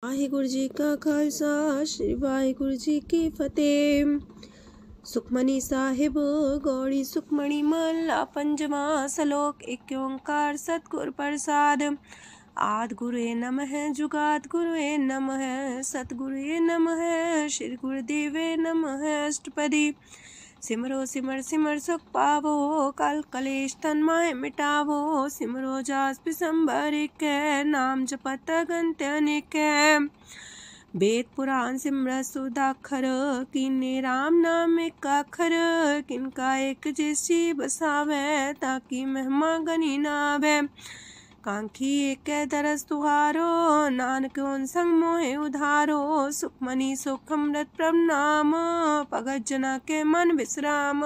वाहिगुरु जी का खालसा श्री वाहिगुरु जी की फतेह। सुखमनी साहिब गौड़ी सुखमणि मल्ला पंजवा सलोक एक ओंकार सतगुर प्रसाद। आद गुरुए नमः जुगाद गुरुए नमः सतगुरुए नमः श्री गुरुदेवे नमः अष्टपदी। सिमरो सिमर सिमर सुख पावो कल कलेश तन माहे मिटावो। सिमरो जास पिसंबर के नाम जपत गंत अनेक। वेद पुराण सिमरत सुदाखर किन्ने राम नाम एक अखर। किनका एक जैसी बसावे ताकि महिमा गनी नावे। कांखी एक दरस तुहारो नानक उन संग मोहे उधारो। सुखमनी सुख अमृत प्रणाम भगत जना के मन विश्राम।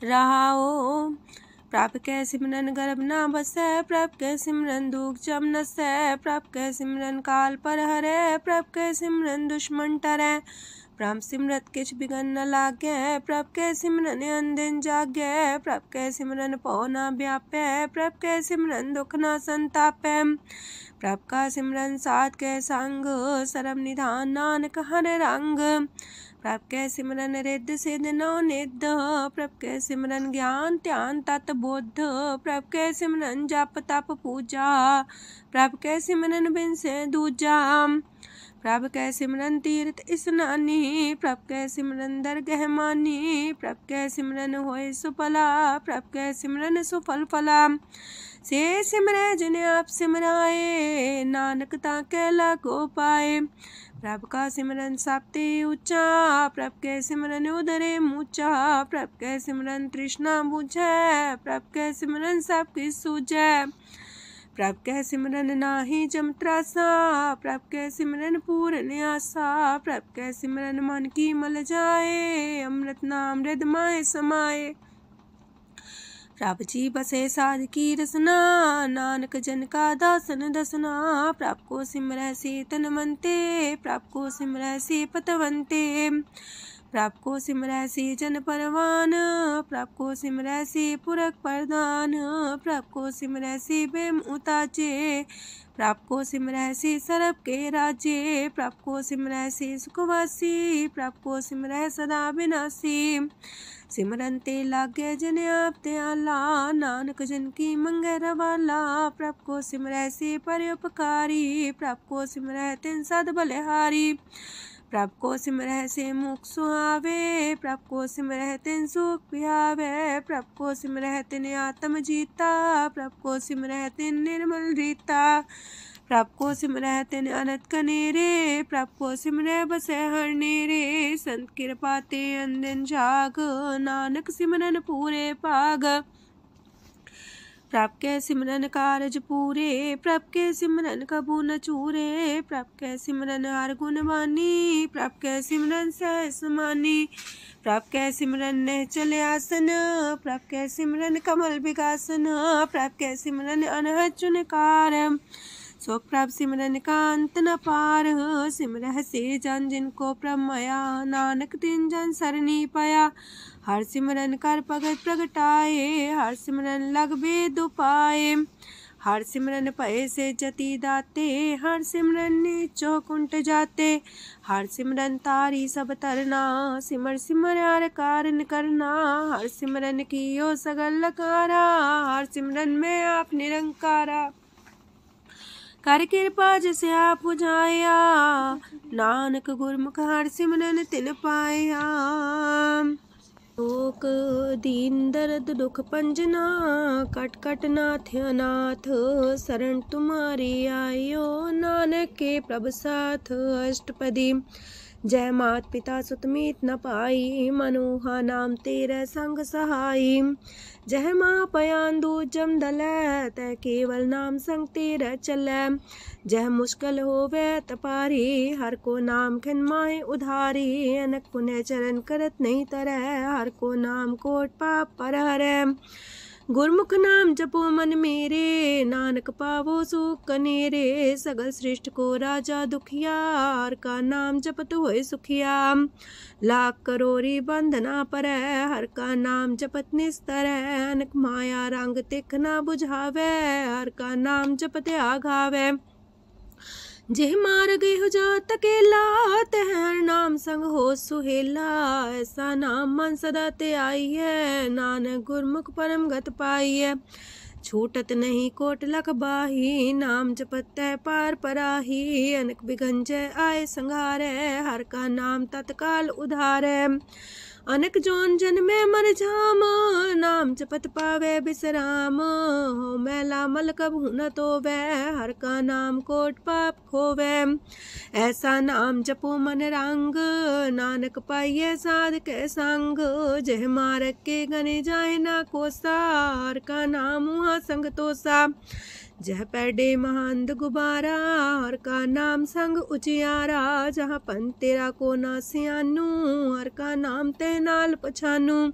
रहाओ प्रभ के सिमरन गर्भ ना बसै। प्रभ के सिमरन दुख जम नसै। प्रभ के सिमरन काल पर हरै। प्रभ के सिमरन दुश्मन टरै। प्रभ सिमरत किछ बिगन न लागै। प्रभ के सिमरन अनदिन जागै। प्रभ के सिमरन पौ न व्यापै। प्रभ के सिमरन दुख न संतापै। प्रभ का सिमरन साध के संग सरब निधान नानक हर रंग। प्रभ के सिमरन रिद्ध सिद्ध नौ निध। प्रभ के सिमरन ज्ञान ध्यान तत बुद्ध। प्रभ के सिमरन जप तप पूजा। प्रभ के सिमरन बिन से दूजा। प्रभ के सिमरन तीर्थ स्नानी। प्रभ के सिमरन दरगह मानी। प्रभ के सिमरन होए सुफला। प्रभ के सिमरन सुफल फला। से सिमरै जिन आप सिमराए नानक ताके लागो पाए। प्रभ का सिमरन सबते ऊंचा। प्रभ के सिमरन उदरे मूचा। प्रभ के सिमरन तृष्णा बुझै। प्रभ के सिमरन सब किछ सूझै। प्रभ के सिमरन नाही जम त्रासा। प्रभ के सिमरन पूर्ण आसा। प्रभ के सिमरन मन की मल जाए। अमृत नाम हृदय माहे समाए। प्रभ जी बसे साध की रसना नानक जन का दासन दसना। प्रभ को सिमरै से तन मनते। प्रभ को सिमरै से पतवंते। प्रभ को सिमरै से जन परवान। प्रभ को सिमरै से पुरख प्रधान। प्रभ को सिमरै से बेम उताचे। प्रभ को सिमरै से सरब के राजे। प्रभ को सिमरै से सुखवासी। प्रभ को सिमरै सदा विनाशी। सिमरन ते लागे जन आप दयाला नानक जन की मंगै रवाला। प्रभ को सिमरै से परोपकारी। प्रभ को सिमरै तिन सद बलिहारी। प्रभ को सिमरै से मुख सुहावे। प्रभ को सिमरै तिन सुख पिहावे। प्रभ को सिमरै तिन आत्म जीता। प्रभ को सिमरै तिन निर्मल रीता। प्रभ को सिमरै तिन अनंत कनेरे। प्रभ को सिमरै बसै हर नेरे। संत कृपा ते अनदिन जाग नानक सिमरन पूरे पाग। प्रभ के सिमरन कारज पूरे। प्रभ के सिमरन कबू न चूरे। प्रभ के सिमरन हर गुण मानी। प्रभ के सिमरन सहज समानी। प्रभ के सिमरन निश्चल आसन। प्रभ के सिमरन कमल विकासन। प्रभ के सिमरन अनहद चुनकार। सुख प्रभ सिमरन का अंत न पार। सिमरह से जन जिनको प्रभ माया नानक तिन जन सरनी पाया। हर सिमरन कर भगत प्रगटाए। हर सिमरन लग वेद उपाय। हर सिमरन पए से जति दाते। हर सिमरन नीचो कुंट जाते। हर सिमरन तारी सब तरना। सिमर सिमर हर कारण करना। हर सिमरन कियो सगल लकारा। हर सिमरन में आप निरंकारा। कर कृपा जैसे आप बुझाया नानक गुरमुख हर सिमरन तिन पाया। लोक दीन दर्द दुख पंजना कट कट नाथ अनाथ। शरण तुम्हारी आयो नानक के प्रभ साथ। अष्टपदी जय मात पिता सुत मीत न पाई। मनोहा नाम तेरे संग सहाई। जय माँ पयान दूज जम दलै तै केवल नाम संग तेरे चलै। जय मुश्किल होवे तपारी हर को नाम खिन माहे उधारी। अनक पुण्य चरण करत नहीं तरह हर को नाम कोट पाप पर हरै। गुरमुख नाम जपो मन मेरे नानक पावो सुख कनेरे। सगल सृष्ट को राजा दुखिया हर का नाम जपत होए सुखिया। लाख करोरी बंधना परै हर का नाम जपत निस्तर। अनक माया रंग तिख ना बुझावे हर का नाम जपत आघावे। जेह मार गए हो जात अकेला, तह हर नाम संग हो सुहेला। ऐसा नाम मन सदा ते आई है, नानक गुरमुख परम गत पाई है। छूटत नहीं कोट लख बाही, नाम जपत है पार पराही। अनक बिगंजय आए संघारे, हर का नाम तत्काल उधारे। अनक जोन जन्मे मर जाम, नाम जपत पावे बिसराम। हो मैला मल कबहु न तोवे, हर का नाम कोट पाप खोवे। ऐसा नाम जपो मन रंग, नानक पाइये साध के संग। जह मारक के गने जाए ना कोसा, हर का नाम हुआ संग तोसा। जह पैडे महांद गुबारा, हर का नाम संग उजियारा। जहाँ पन तेरा को ना सियानू, हर का नाम ते नाल पछानू।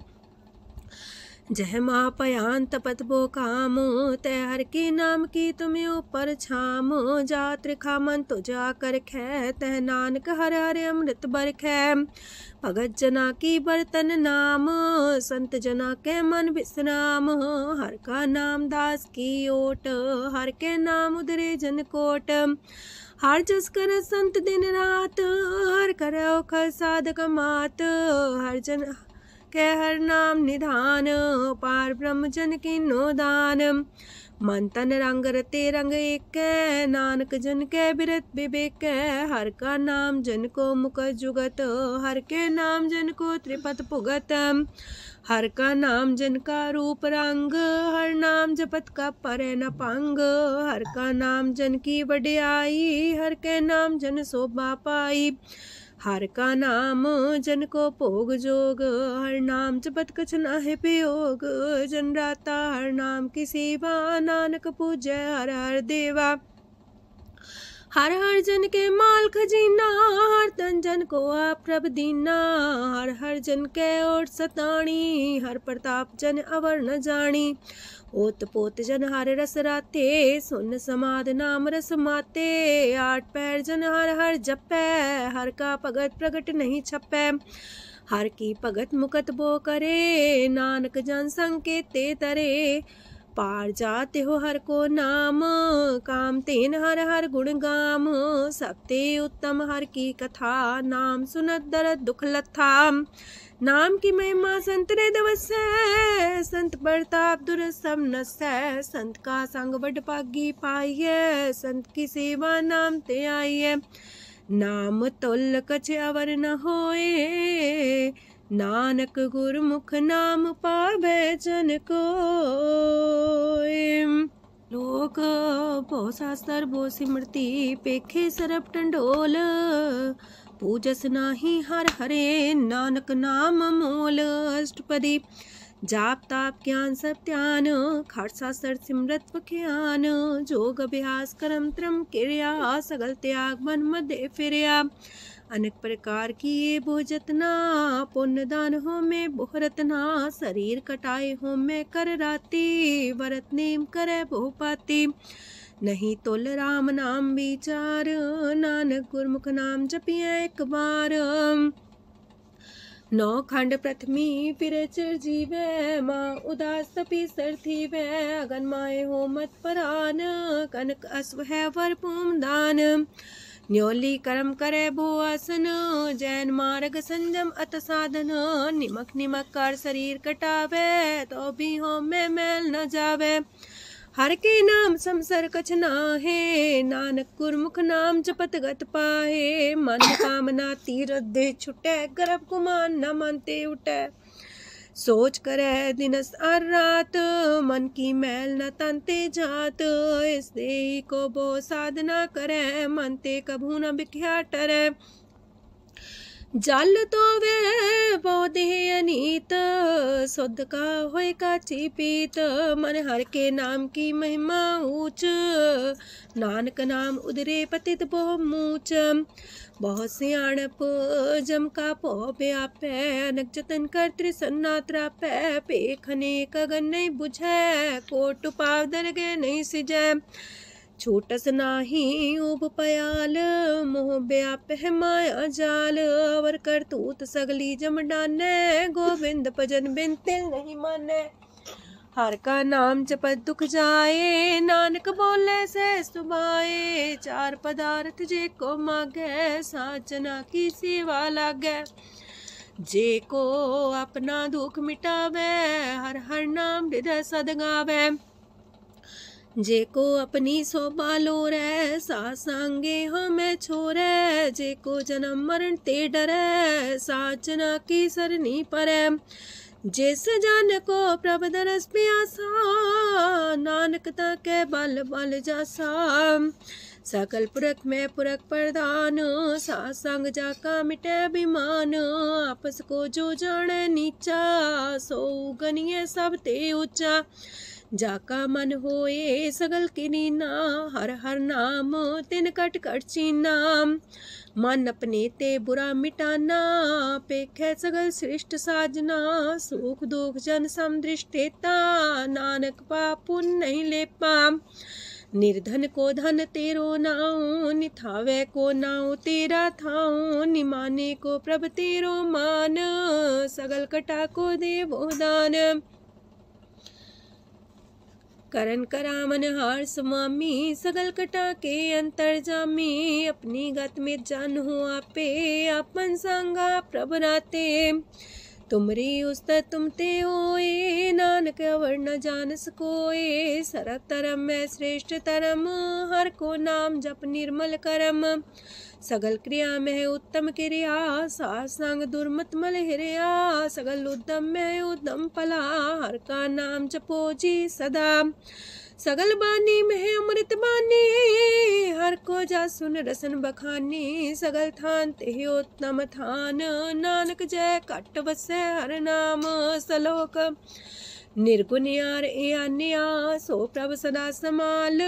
जह माँ पयान तपत बो काम, तय हर के नाम की तुम्हें ऊपर छाम। जा त्रिखा मन तो जा कर खे, तह नानक हर हर अमृत बरखै। भगत जना की बर्तन नाम, संत जना के मन विश्राम। हर का नाम दास की ओट, हर के नाम उधरे जन कोट। हर जस कर संत दिन रात, हर करो खर साधक मात। हर जन के हर नाम निधान, पार ब्रह्म जन की नो दान। मन तन रंग रते रंग एक, नानक जन के बिरत विवेक। हर का नाम जन को मुख जुगत, हर के नाम जन को त्रिपत पुगत। हर का नाम जन का रूप रंग, हर नाम जपत का परे न पंग। हर का नाम जन की वड्याई, हर के नाम जन शोभा पाई। हर का नाम जन को भोग जोग, हर नाम जपत कछ नाहि वियोग। जन राता हर नाम की सेवा, नानक पूजै हर हर देवा। हर हर जन के माल खजीना, हर तन जन को आप प्रभ दीना। हर हर जन के ओट सताणी, हर प्रताप जन अवर न जानी। ओत पोत जन हर रस राते, सुन समाद नाम रस माते। आठ पैर जन हर हर जपै, हर का भगत प्रगट नहीं छपै। हर की भगत मुकत बो करे, नानक जन संकेते तरे। पार जाते हो हर को नाम, काम तेन हर हर गुण गाम। सबते उत्तम हर की कथा, नाम सुनत दरद दुख लथा। नाम की महिमा संत रे दवसै, संत प्रताप दुर सब नसै। संत का संग वड पागी पाइये, संत की सेवा नाम ते आइये। नाम तुल कछ अवर न होए, नानक गुरमुख नाम पावे जन कोय। लोक बहु शास्त्र बहु सिमरती, पेखे सरप टंडोल। पूजस नाही हर हरे, नानक नाम मोल। अष्टपदी जाप ताप ज्ञान सब ध्यान, खट शास्त्र सिमरत बख्यान। जोग अभ्यास करम त्रम क्रिया, सगल त्याग मन मध्य फिरया। अनेक प्रकार की ये बहु जतना, पुण्य दान हो में बहु रतना। शरीर कटाए हो में कर राती, व्रत नेम करे बहु पाती। नहीं तुल राम नाम विचार, नानक गुरमुख नाम जपिए एक बार। नौ खंड प्रथमी फिर चिर जीवे, माँ उदास तपी सर थीवे। अगन माए हो मत परान, कनक अश्व है वर पूम दान। न्योली कर्म करे भो आसन, जैन मार्ग संजम अत साधन। निमक निमक कर शरीर कटावे, तो भी हो में मैल न जावे। हर के नाम समसर कछ नाहे, नानक गुरमुख नाम जपत गत पाहे। मन कामना तीरथ दे छुटे, गर्भ गुमान न मानते उठे। सोच करे दिनस और रात, मन की मैल न तनते जात। इस देही को बो साधना करे, मनते कभू न बिख्या टरे। जल तो वे बोधे अनीत, शुद्ध का होए काची पीत। मन हर के नाम की महिमा ऊंच, नानक नाम उदरे पतित बहु मूच। बहुत सियाणप जम का पो व्यापै, अनक जतन कर त्रिसन्ना त्रापै। पेखने कगन नहीं बुझै, कोट पाव दरगे नहीं सिजै। छोटस नाही उब पयाल, मोह व्याप है माया जाल। अवर करतूत सगली जम डाने, गोविंद भजन बिन तिल नहीं माने। हर का नाम जपत दुख जाए, नानक बोले से सुभाए। चार पदार्थ जे को मागे, साजना की सेवा लागे। जे को अपना दुख मिटावे, हर हर नाम हृदय सद गावे। जे को अपनी शोभा लोरे, सासंगे हमें छोरे। जे को जन्म मरण ते डरे, साजना की सरनी परे। जिस जन को प्रभ दरस प्यासा, नानक ताके बल बल जासा। सकल पुरख में पुरख प्रधान, सासंग जाका मिटे अभिमान। आपस को जो जाने नीचा, सो गनिये सब ते ऊंचा। जाका मन होए सगल किनीना, हर हर नाम तिन कट कट चीना। मन अपने ते बुरा मिटाना, पेखे सगल श्रेष्ठ साजना। सुख दुख जन समदृष्टेता, नानक पाप पुण्य नहीं लेपा। निर्धन को धन तेरो नाऊ, निथावे को नाऊ तेरा थाऊ। निमाने को प्रभ तेरो मान, सगल कटा को देवो दान। करन करामन हार स्वामी, सगल कटा के अंतर जामी। अपनी गत में जन हो आपे, अपन संगा प्रभ राते। तुमरी उस्तर तुम ते होए, नानक अवर न जान सकोए। सरब तरम में श्रेष्ठ तरम, हर को नाम जप निर्मल करम। सगल क्रिया में उत्तम क्रिया, सासंग दुर्मत मल हिरिया। सगल उद्यम में उद्यम फला, हर का नाम जपो जी सदा। सगल बानी में अमृत बानी, हर को जा सुन रसन बखानी। सगल थान ते उत्तम थान, नानक जय कट बसे हर नाम सलोक। निर्गुण यार आन्या, सो प्रभ सदा समाल।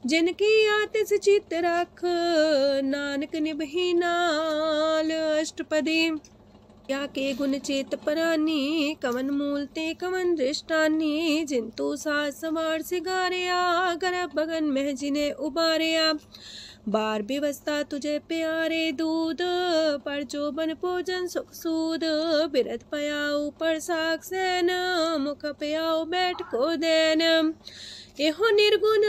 जिनकी आतिस चित रख, नानक निभही नाल। अष्टपदी या के गुण चेत परानी, कवन मूल ते कवन दृष्टानी। जिंतु सास सवार सिगारिया, गर्भ बगन में जिन्हें उबारिया। बार व्यवस्था तुझे प्यारे दूध, पर जो बन भोजन सुख सूद। बिरत पयाऊ पर साग सैन, मुख पयाऊ बैठ को देन। एहो निर्गुण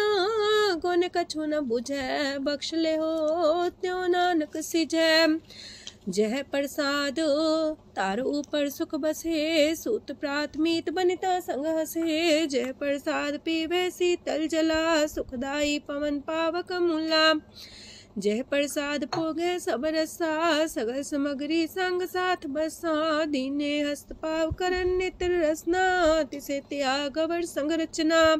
गुण कछु न बुझे, बख्श ले हो त्यों नानक सिझे। जह प्रसाद तार ऊपर सुख बसे, सूत प्राथमीत बनिता संग हसे। जह प्रसाद पीवे शीतल जला, सुखदाई पवन पावक मूला। जह प्रसाद पोगे सब रसा, सगल समग्री संग साथ बसा। दीने हस्त पाव करन नेत्र रसना, तिसे त्याग अवर संग रचना।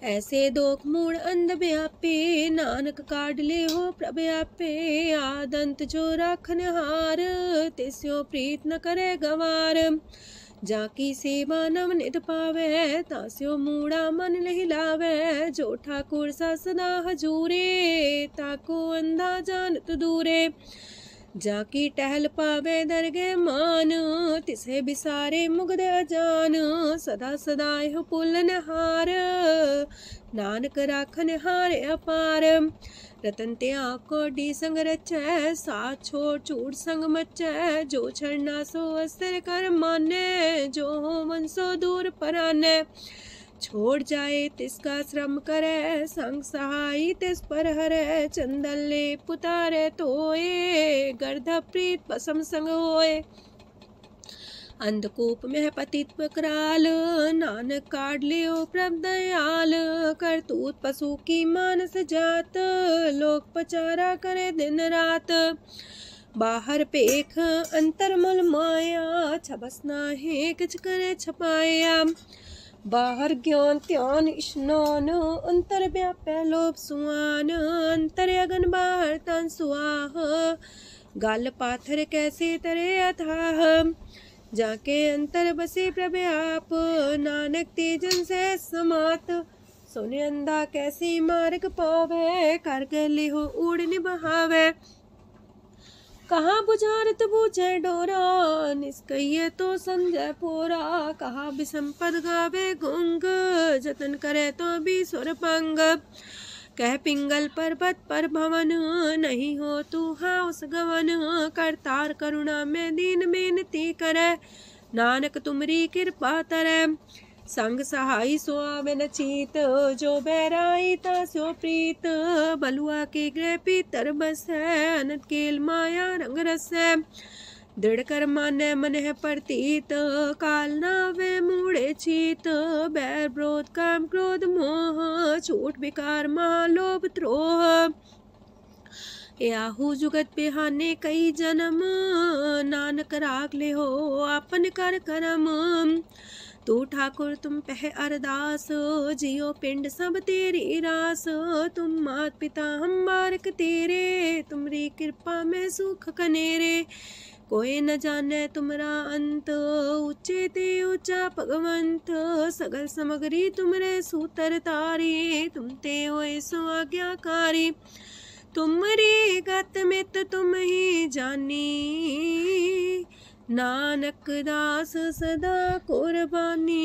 ऐसे दोख मूड अंध व्यापे, नानक काढ़ ले हो प्रभ आपे। आदंत जो राखन हार, तिस्यो प्रीत न करे गवार। जाकी सेवा नव निध पावे, तास्यो मूड़ा मन लहिलावे। जो ठाकुर सा सदा हजूरे, ताको अंधा जानत दूरे। जाकी टहल पावे दरगे मान, तिसे बिसारे मुग्ध अजान। सदा सदा यह पुलन हार, नानक राखन हार अपार। रतन त्याग कोडी संग रचै, साथ छोड़ चूड़ संग मचै। जो छड़ना सो अस्थिर कर माने, जो हो मन सो दूर पराने। छोड़ जाए तिसका श्रम करे, संग सहाई तिस पर हरे। चंदन ले पुतारे तोए, गर्ध प्रीत पसम संग होए। अंधकूप में पतित कराल, नानक काढ़ लियो प्रभ दयाल। करतूत पशु की मानस जात, लोक पचारा करे दिन रात। बाहर पेख अंतर मूल माया, छबस नाहे किछ करे छपाया। बाहर ज्ञान त्यान स्नान, अंतर व्यापै लोभ सुआन। अंतर अगन बाहर तन सुआह, गल पाथर कैसे तरे अथाह। जाके अंतर बसे प्रभ आप, नानक तेजन से समात। सोने अंधा कैसे मार्ग पावे, कर गले हो उड़ निबहावे। कहाँ बुझारत बूझे डोरा, निष्कइये तो संजय पोरा। कहा विसंपद गावे गुंग, जतन करे तो भी सुर पंग। कह पिंगल पर्वत पर भवन, नहीं हो तू हाउस गवन। करतार करुणा में दीन बेनती करे, नानक तुमरी कृपा तरੈ। संग सहाई सो आवे न चीत, जो बैराई तास्यो प्रीत। बलुआ के गृह पीतर बसै, अनंत केल माया रंग रसै। दृढ़ कर मानै मन है प्रतीत, काल नावे मूढ़े चीत। बैर विरोध काम क्रोध मोह, छूट विकार महालोभ द्रोह। याहू जुगत बिहाने कई जन्म, नानक राख ले हो आपन कर करम। तू ठाकुर तुम पह अरदास, जियो पिंड सब तेरी रास। तुम मात पिता हम बारक तेरे, तुमरी कृपा में सुख कनेरे। कोई न जाने तुमरा अंत, ऊंचे ते ऊंचा भगवंत। सगल समगरी तुमरे सूतर तारी, तुम ते होए सो आज्ञाकारी। तुमरी गत मित तुम ही जानी, नानक दास सदा कुर्बानी।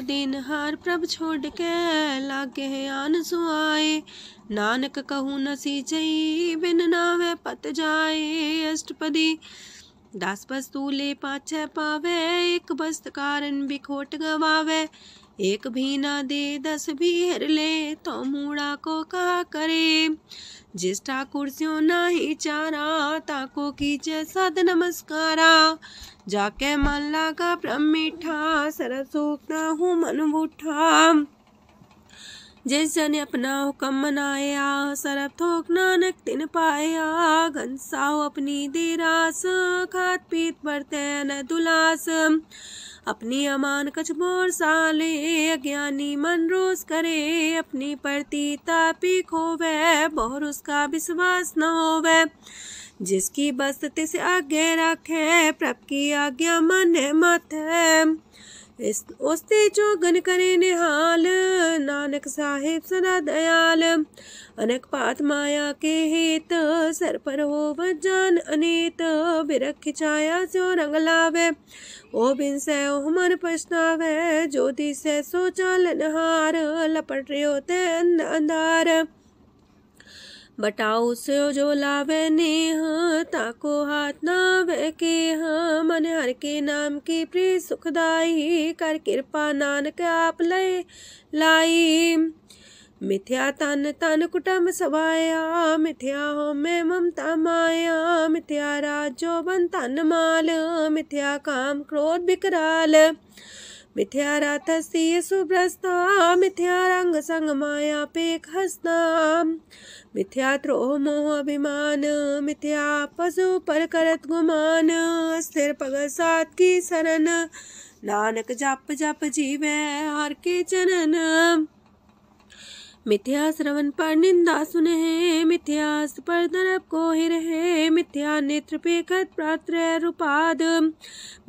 दिन हार प्रभ छोड़ के, लागे आन सुआए। नानक कहूँ न सीचई, बिन नावे पत जाए। अष्टपदी दस वस्तु ले पाछे पावे, एक वस्त कारण बिखोट गवावे। एक भी ना दे दस भी हर ले, तो मूड़ा को कहा करे। जिस ठाकुर स्यों नाही चारा, ताको कीजे सद नमस्कारा। जाके मन लागा ब्रह्म मीठा, सरल सूखना हूँ मन बूठा। जिस जन अपना हुक्म मनाया, सरब थोक नानक तिन पाया। घनसाओ अपनी दे रास, खात पीत बरते न दुलास। अपनी अमान कछ मोर साले, अज्ञानी मन रोज करे। अपनी प्रतीता पी खोवे, बहुर उसका विश्वास न होवे। जिसकी बस तिस आगे रखे, प्रभ की आज्ञा माने माथे। ओस्ते चौगन करे निहाल, नानक साहिब सदा दयाल। अनेक पात माया के हेत, सर पर हो जान अनेत। बिरख छाया सो रंग लावे, ओ बिन से ओ मन पछतावे। जो दिसे सो चालन हार, लपट रहो ते अंधार। बटाऊ से जो लावे नेह, ताको हाथ नावे केह। मन हर के नाम की प्रिय सुखदाई, कर कृपा नानक आप लय लाई। मिथ्या तन तन कुटुम्ब सवाया, मिथ्या हो में ममता माया। मिथ्या राजो बन तन माल, मिथ्या काम क्रोध विकराल। मिथ्या रातसी सुभ्रस्ता, मिथ्या रंग संग माया पेख हस्ता। मिथ्या द्रोह मोह अभिमान, मिथ्या पशु पर करत गुमान। स्थिर पग सात की शरण, नानक जप जप जीवे हर के चरण। मिथ्या श्रवण पर निंदा सुने, मिथ्या पर दरब को ही रहे। मिथ्या नेत्र पेखत प्रात्र रूपाद,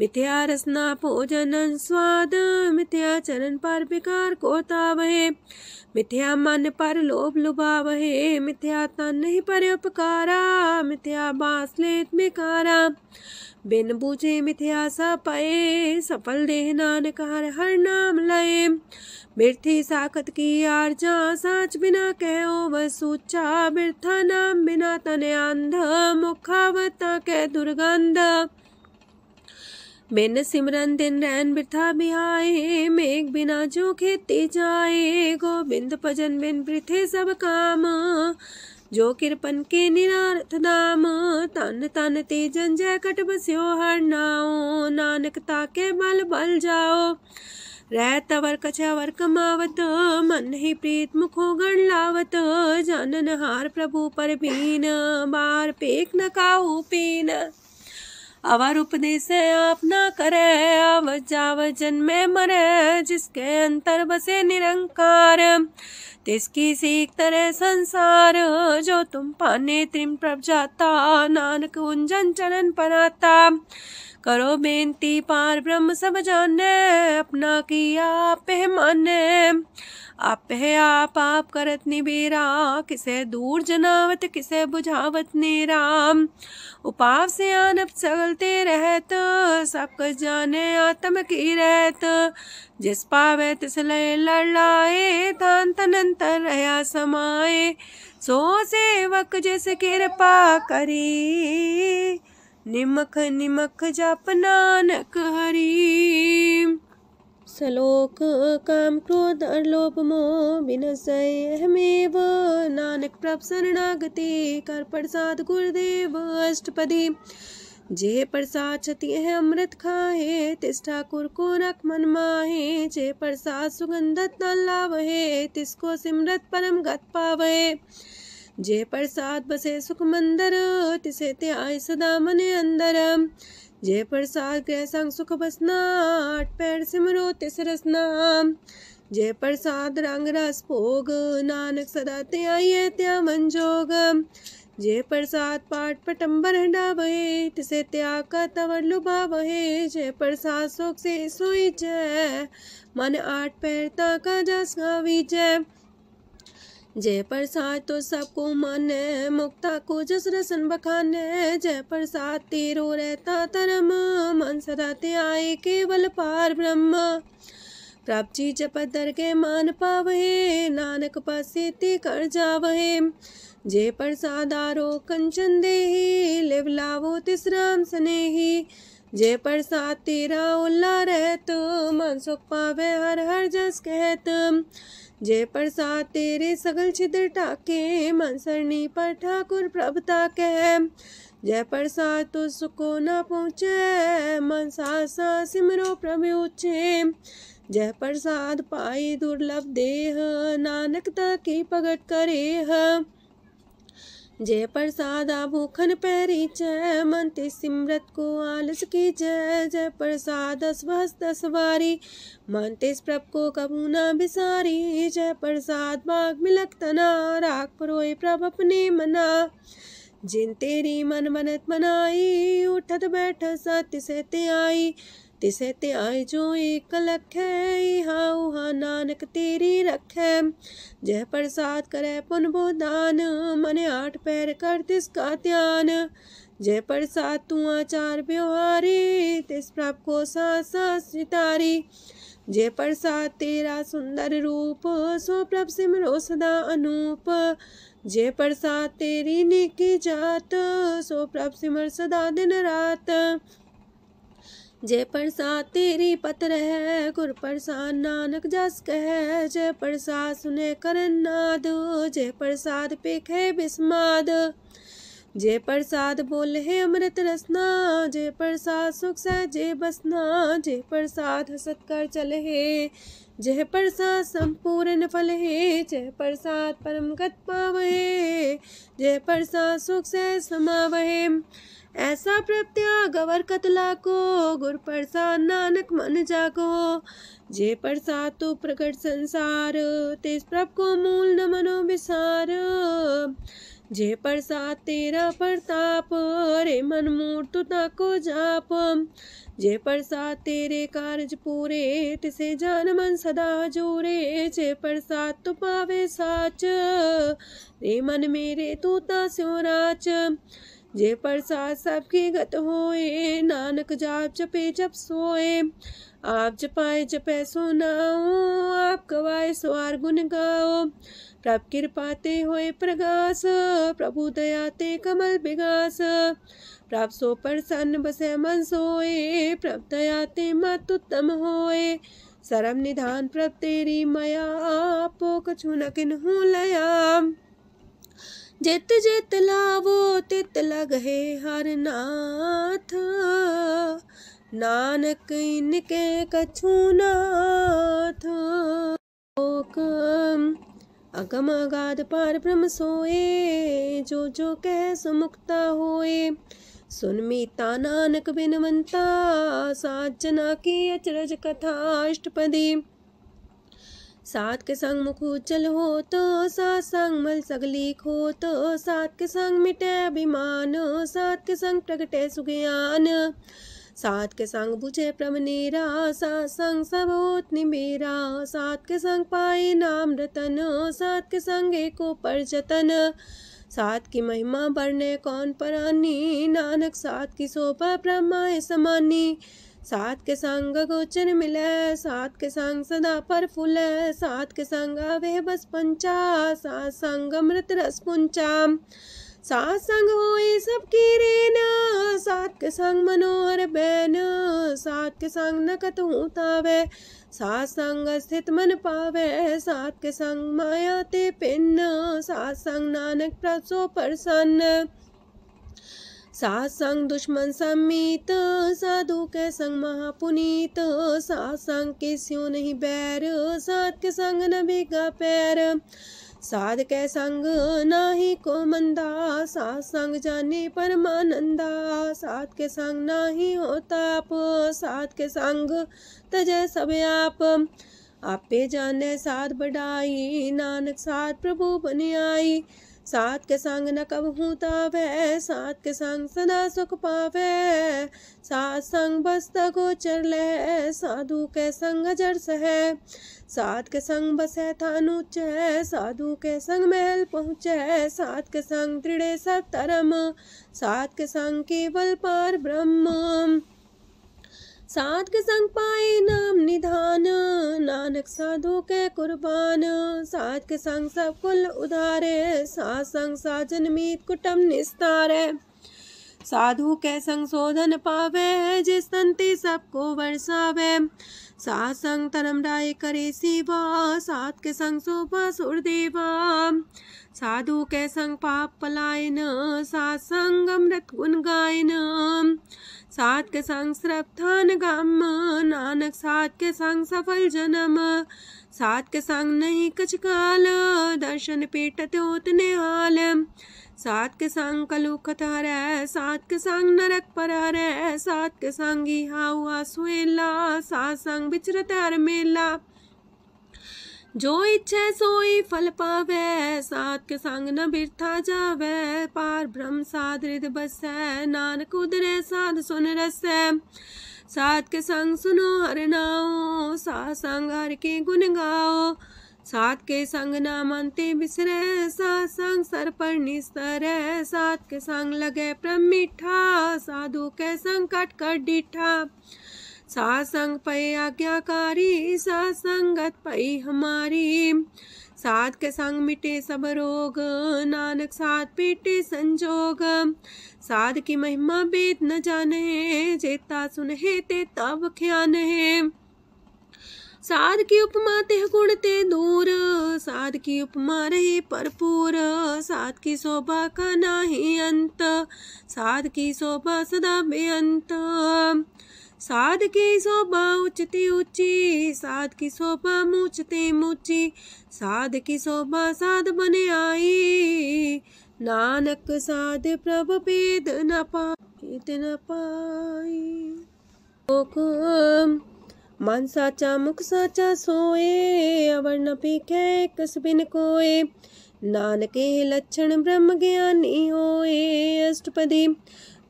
मिथ्या रसना भोजन स्वाद। मिथ्या चरण पर विकार को तावहे, मिथ्या मन पर लोभ लुभावहे। मिथ्या तन नहीं पर उपकारा, मिथ्या बास लेत मिकारा। बिन बूझे मिथ्या सा पाए, सफल देह नानक हर हर नाम लय। बिरथी साखत की आरजा, साच बिना कहो वह सूचा। बिरथा नाम बिना तने अंध, मुखावता के दुर्गंध। बिन सिमरन दिन रैन बिरथा बिहाए, मेघ बिना जो खेती जाए। गोविंद भजन बिन बिरथे सब काम, जो किरपन के निरारथ दाम। तन तन ते जंजय कट बस्यो हर नाओ, नानक ताके बल बल जाओ। रह तवर कछवर कमावत, मन ही प्रीत मुखो गण लावत। जानन हार प्रभु पर बीन, बार पेख न काहू पीन। अवर उपदेश आप न करे, आवत जावत जन्मे मरे। जिसके अंतर बसे निरंकार, तिसकी सीख तरह संसार। जो तुम पाने त्रिम प्रभ जाता, नानक उंजन चरण पराता। करो बेनती पार ब्रह्म सब जाने, अपना किया आप माने। आप है आप करत निबेरा, किसे दूर जनावत किसे बुझावत नेरा। उपाव से आनप चलते रहत, सब कुछ जाने आत्म की रहत। जिस पावे तिस लय लड़ाए, तान तनंतर रहा समाए। सो सेवक जिस कृपा करी, निमख निमख जप नानक हरि। सलोक काम क्रोध लोभ मोह बिनसै अहमेव, नानक प्रभ शरणागति कर प्रसाद गुरुदेव अष्टपदी। जे प्रसाद छति है अमृत खाहे, तिस ठाकुर को रख मन माहे। जे प्रसाद सुगंधत न लावहे, तिसको सिमरत परम गत पावहे। जे प्रसाद बसे सुख मंदर, तिसे त्याय सदा मन अंदर। जे प्रसाद गृह संग सुख बसना, आठ पैर सिमरो तिस रसना। जे प्रसाद रंग रस भोग, नानक सदा त्याये त्या मन जोग। जे प्रसाद पाठ पटम्बर डावहे, तिसे त्याग का तवर लुभावहे। जे प्रसाद शोक से सोई जय, मन आठ पैर ताका जस गावी जय। जय प्रसाद तो सबको माने, मुक्ता को जस रसन बखाने। जय प्रसाद तेरो रहता धर्म, मन सदा त्याए केवल पार ब्रह्म। प्रभ जी जपत दर के मान पावहे, नानक पसेति कर जावहे। जे प्रसाद आरो कंचन देहि, लिव लावो तिस राम सनेही। जे प्रसाद तेरा उल्ला रहत, मन सुख पावे हर हर जस कहत। जे प्रसाद तेरे सगल छिद्र टाके, मन सरनी पर ठाकुर प्रभ ताके। जय प्रसाद तो सुको न पहुँचे, मन सा सिमरो प्रभु ऊँचे। जय प्रसाद पाई दुर्लभ देह, नानक ताकी प्रगट करेह। जय प्रसाद आभूखन पैरी जय, मन ते सिमरत को आलस की जय। जय प्रसाद अस्वस्थ सवारी, मन तेस प्रभ को कबू न बिसारी। जय प्रसाद बाग मिलक तना, राख परोए प्रभ अपने मना। जिन तेरी मन मनत मनाई, उठत बैठत सत्य से त्याई। तिसे त्याई जो एक लख है, इहा उहा नानक तेरी रखै। जय प्रसाद करे पुन बोदान, मन आठ पैर कर तिसका ध्यान। जय प्रसाद तू आचार व्यवहारी, तिस प्रभ को सास सितारी। जय प्रसाद तेरा सुंदर रूप, सो प्रभ सिमरो सदा अनूप। जय प्रसाद तेरी नेकी जात, सो प्रभ सिमर सदा दिन रात। जय प्रसाद तेरी पत्र है, गुर प्रसाद नानक जस कह। जय प्रसाद सुने करन नाद, जय प्रसाद पेखे बिस्माद। जय प्रसाद बोले है अमृत रसना, जय प्रसाद सुख सहजे बसना। जय प्रसाद हसत कर चले है, जय प्रसाद संपूर्ण फल है। जय प्रसाद परम गत पावहे, जय प्रसाद सुख से समावहे। ऐसा प्रत्याग अवर कतला को, गुर प्रसाद नानक मन जागो। जय प्रसाद तो प्रकट संसार, तेज प्रभ को मूल न मनो विसार। जय प्रसाद तेरा प्रताप, रे मन मूर्त ताको जाप। जय प्रसाद तेरे कारज पूरे, तिसे जान मन सदा जोरे। जय प्रसाद तू पावे साच, रे मन मेरे तू तास्यो राच। जय प्रसाद सबकी गत होए, नानक जाप जपे जप सोए। आप जपाए जपे सो नाओ, आप गवाए सो आर गुण गाओ। प्रभ कृपा ते होए प्रगास, प्रभु दया ते कमल विगास। प्रभ सो प्रसन्न बसे मन सोए, प्रभ दया ते मत उत्तम होए। सरम निधान प्रभ तेरी मया, आपो कछु न किन्हु लया। जित जित लावो तित लगहे हर नाथ, नानक इनके कछु नाथ। अगम अगाध पार ब्रह्म सोए, जो जो कह सो मुक्ता होए। सुन मीता नानक बिनवंता, सात जना की अचरज कथा अष्टपदी। सात के संग मुख उज्जल हो तो, सात संग मल सगली खो तो। सात के संग मिटे अभिमान, सात के संग प्रगटे सुज्ञान। सात के संग बुझे प्रमनेरा, सात संग सब होत निमेरा। सात के संग पाए नाम रतन, सात के संग एको पर जतन। सात की महिमा बरने कौन परानी, नानक सात की शोभा ब्रह्मा समानी। सात के संग गोचर मिले, सात के संग सदा पर फूले। सात के संग आवे बस पंचा, सात संग अमृत रस पुंचा। सात संग होए सबकी रेन, सात के संग मनोहर बैन, सात के संग नकत तावे, सात संग स्थित मन पावे, सात के संग माया ते पिन्न, सात संग नानक प्रसो प्रसन्न, सात संग दुश्मन समीत, साधु के संग महापुनीत, सात संग के स्यों नहीं बैर, सात के संग न भीगा पैर, साध के संग नाही को मंदा, सात संग जाने परमानंदा, सात के संग नाही हो ताप, सात के संग तजय सब आपे जाने साध बढ़ाई, नानक साध प्रभु बन आई, सात के संग न कब तावे, सात के संग सदा सुख पावे, सात संग बसता गोचर ले, साधु के संग अजर सहे, सात के संग बसे थान ऊंचे, साधु के संग महल पहुँचे, सात के संग दृढ़ सब तरम, सात के संग केवल पार ब्रह्म, सात के संग पाए नाम निधान, नानक साधु के कुर्बान, सात के संग सब कुल उधारे, सात संग साजन मीत कुटुम निस्तारे, साधु के संग शोधन पावे, जिस संति सबको बरसावे, सात संग धर्म राय करे सेवा, सात के संग शोभा सुरदेवा, साधु के संग पाप पलायन, सात संग अमृत गुण गायन, सात के संग श्रद्धान गम, नानक सात के संग सफल जन्म, सात के संग नहीं कछ काल, दर्शन पेटत होत निहाल, सात के संग कलुखत हरै, सात के संग नरक पर हरै, सात के संग इहा हुआ सुएला, सात संग विचरत हर मेला, जो इच्छा सोई फल पावे, सात के संग न बिरथा जावे, पार ब्रह्म साध हृदय बसै, नानक उदरे साध सुन रसै, सात के संग सुनो हर नाओ, सात संग हर के गुण गाओ, सात के संग ना मानते बिसरे, सात संग सर पर निस्तरै, सात के संग लगे प्रेम मीठा, साधु के संग कट कर डीठा, सात संग पै आज्ञाकारी, सात संगत पै हमारी, सात के संग मिटे सब रोग, नानक सात पेटे संजोग, साध की महिमा वेद न जाने, जेता सुनहे ते तब ख्यान है, साध की उपमा ते गुण ते दूर, साध की उपमा रही भरपूर, साध की शोभा का नाही अंत, साध की शोभा सदा बेअंत, साध की शोभा उच्चती ऊंची, साध की शोभा मूचते मूची, साध की शोभा साध बने आई, नानक साध प्रभ भेद न पाई, मन साचा मुख साचा सोए, अवर न पीखे कस बिन कोए, नानके लक्षण ब्रह्म ज्ञानी होए, अष्टपदी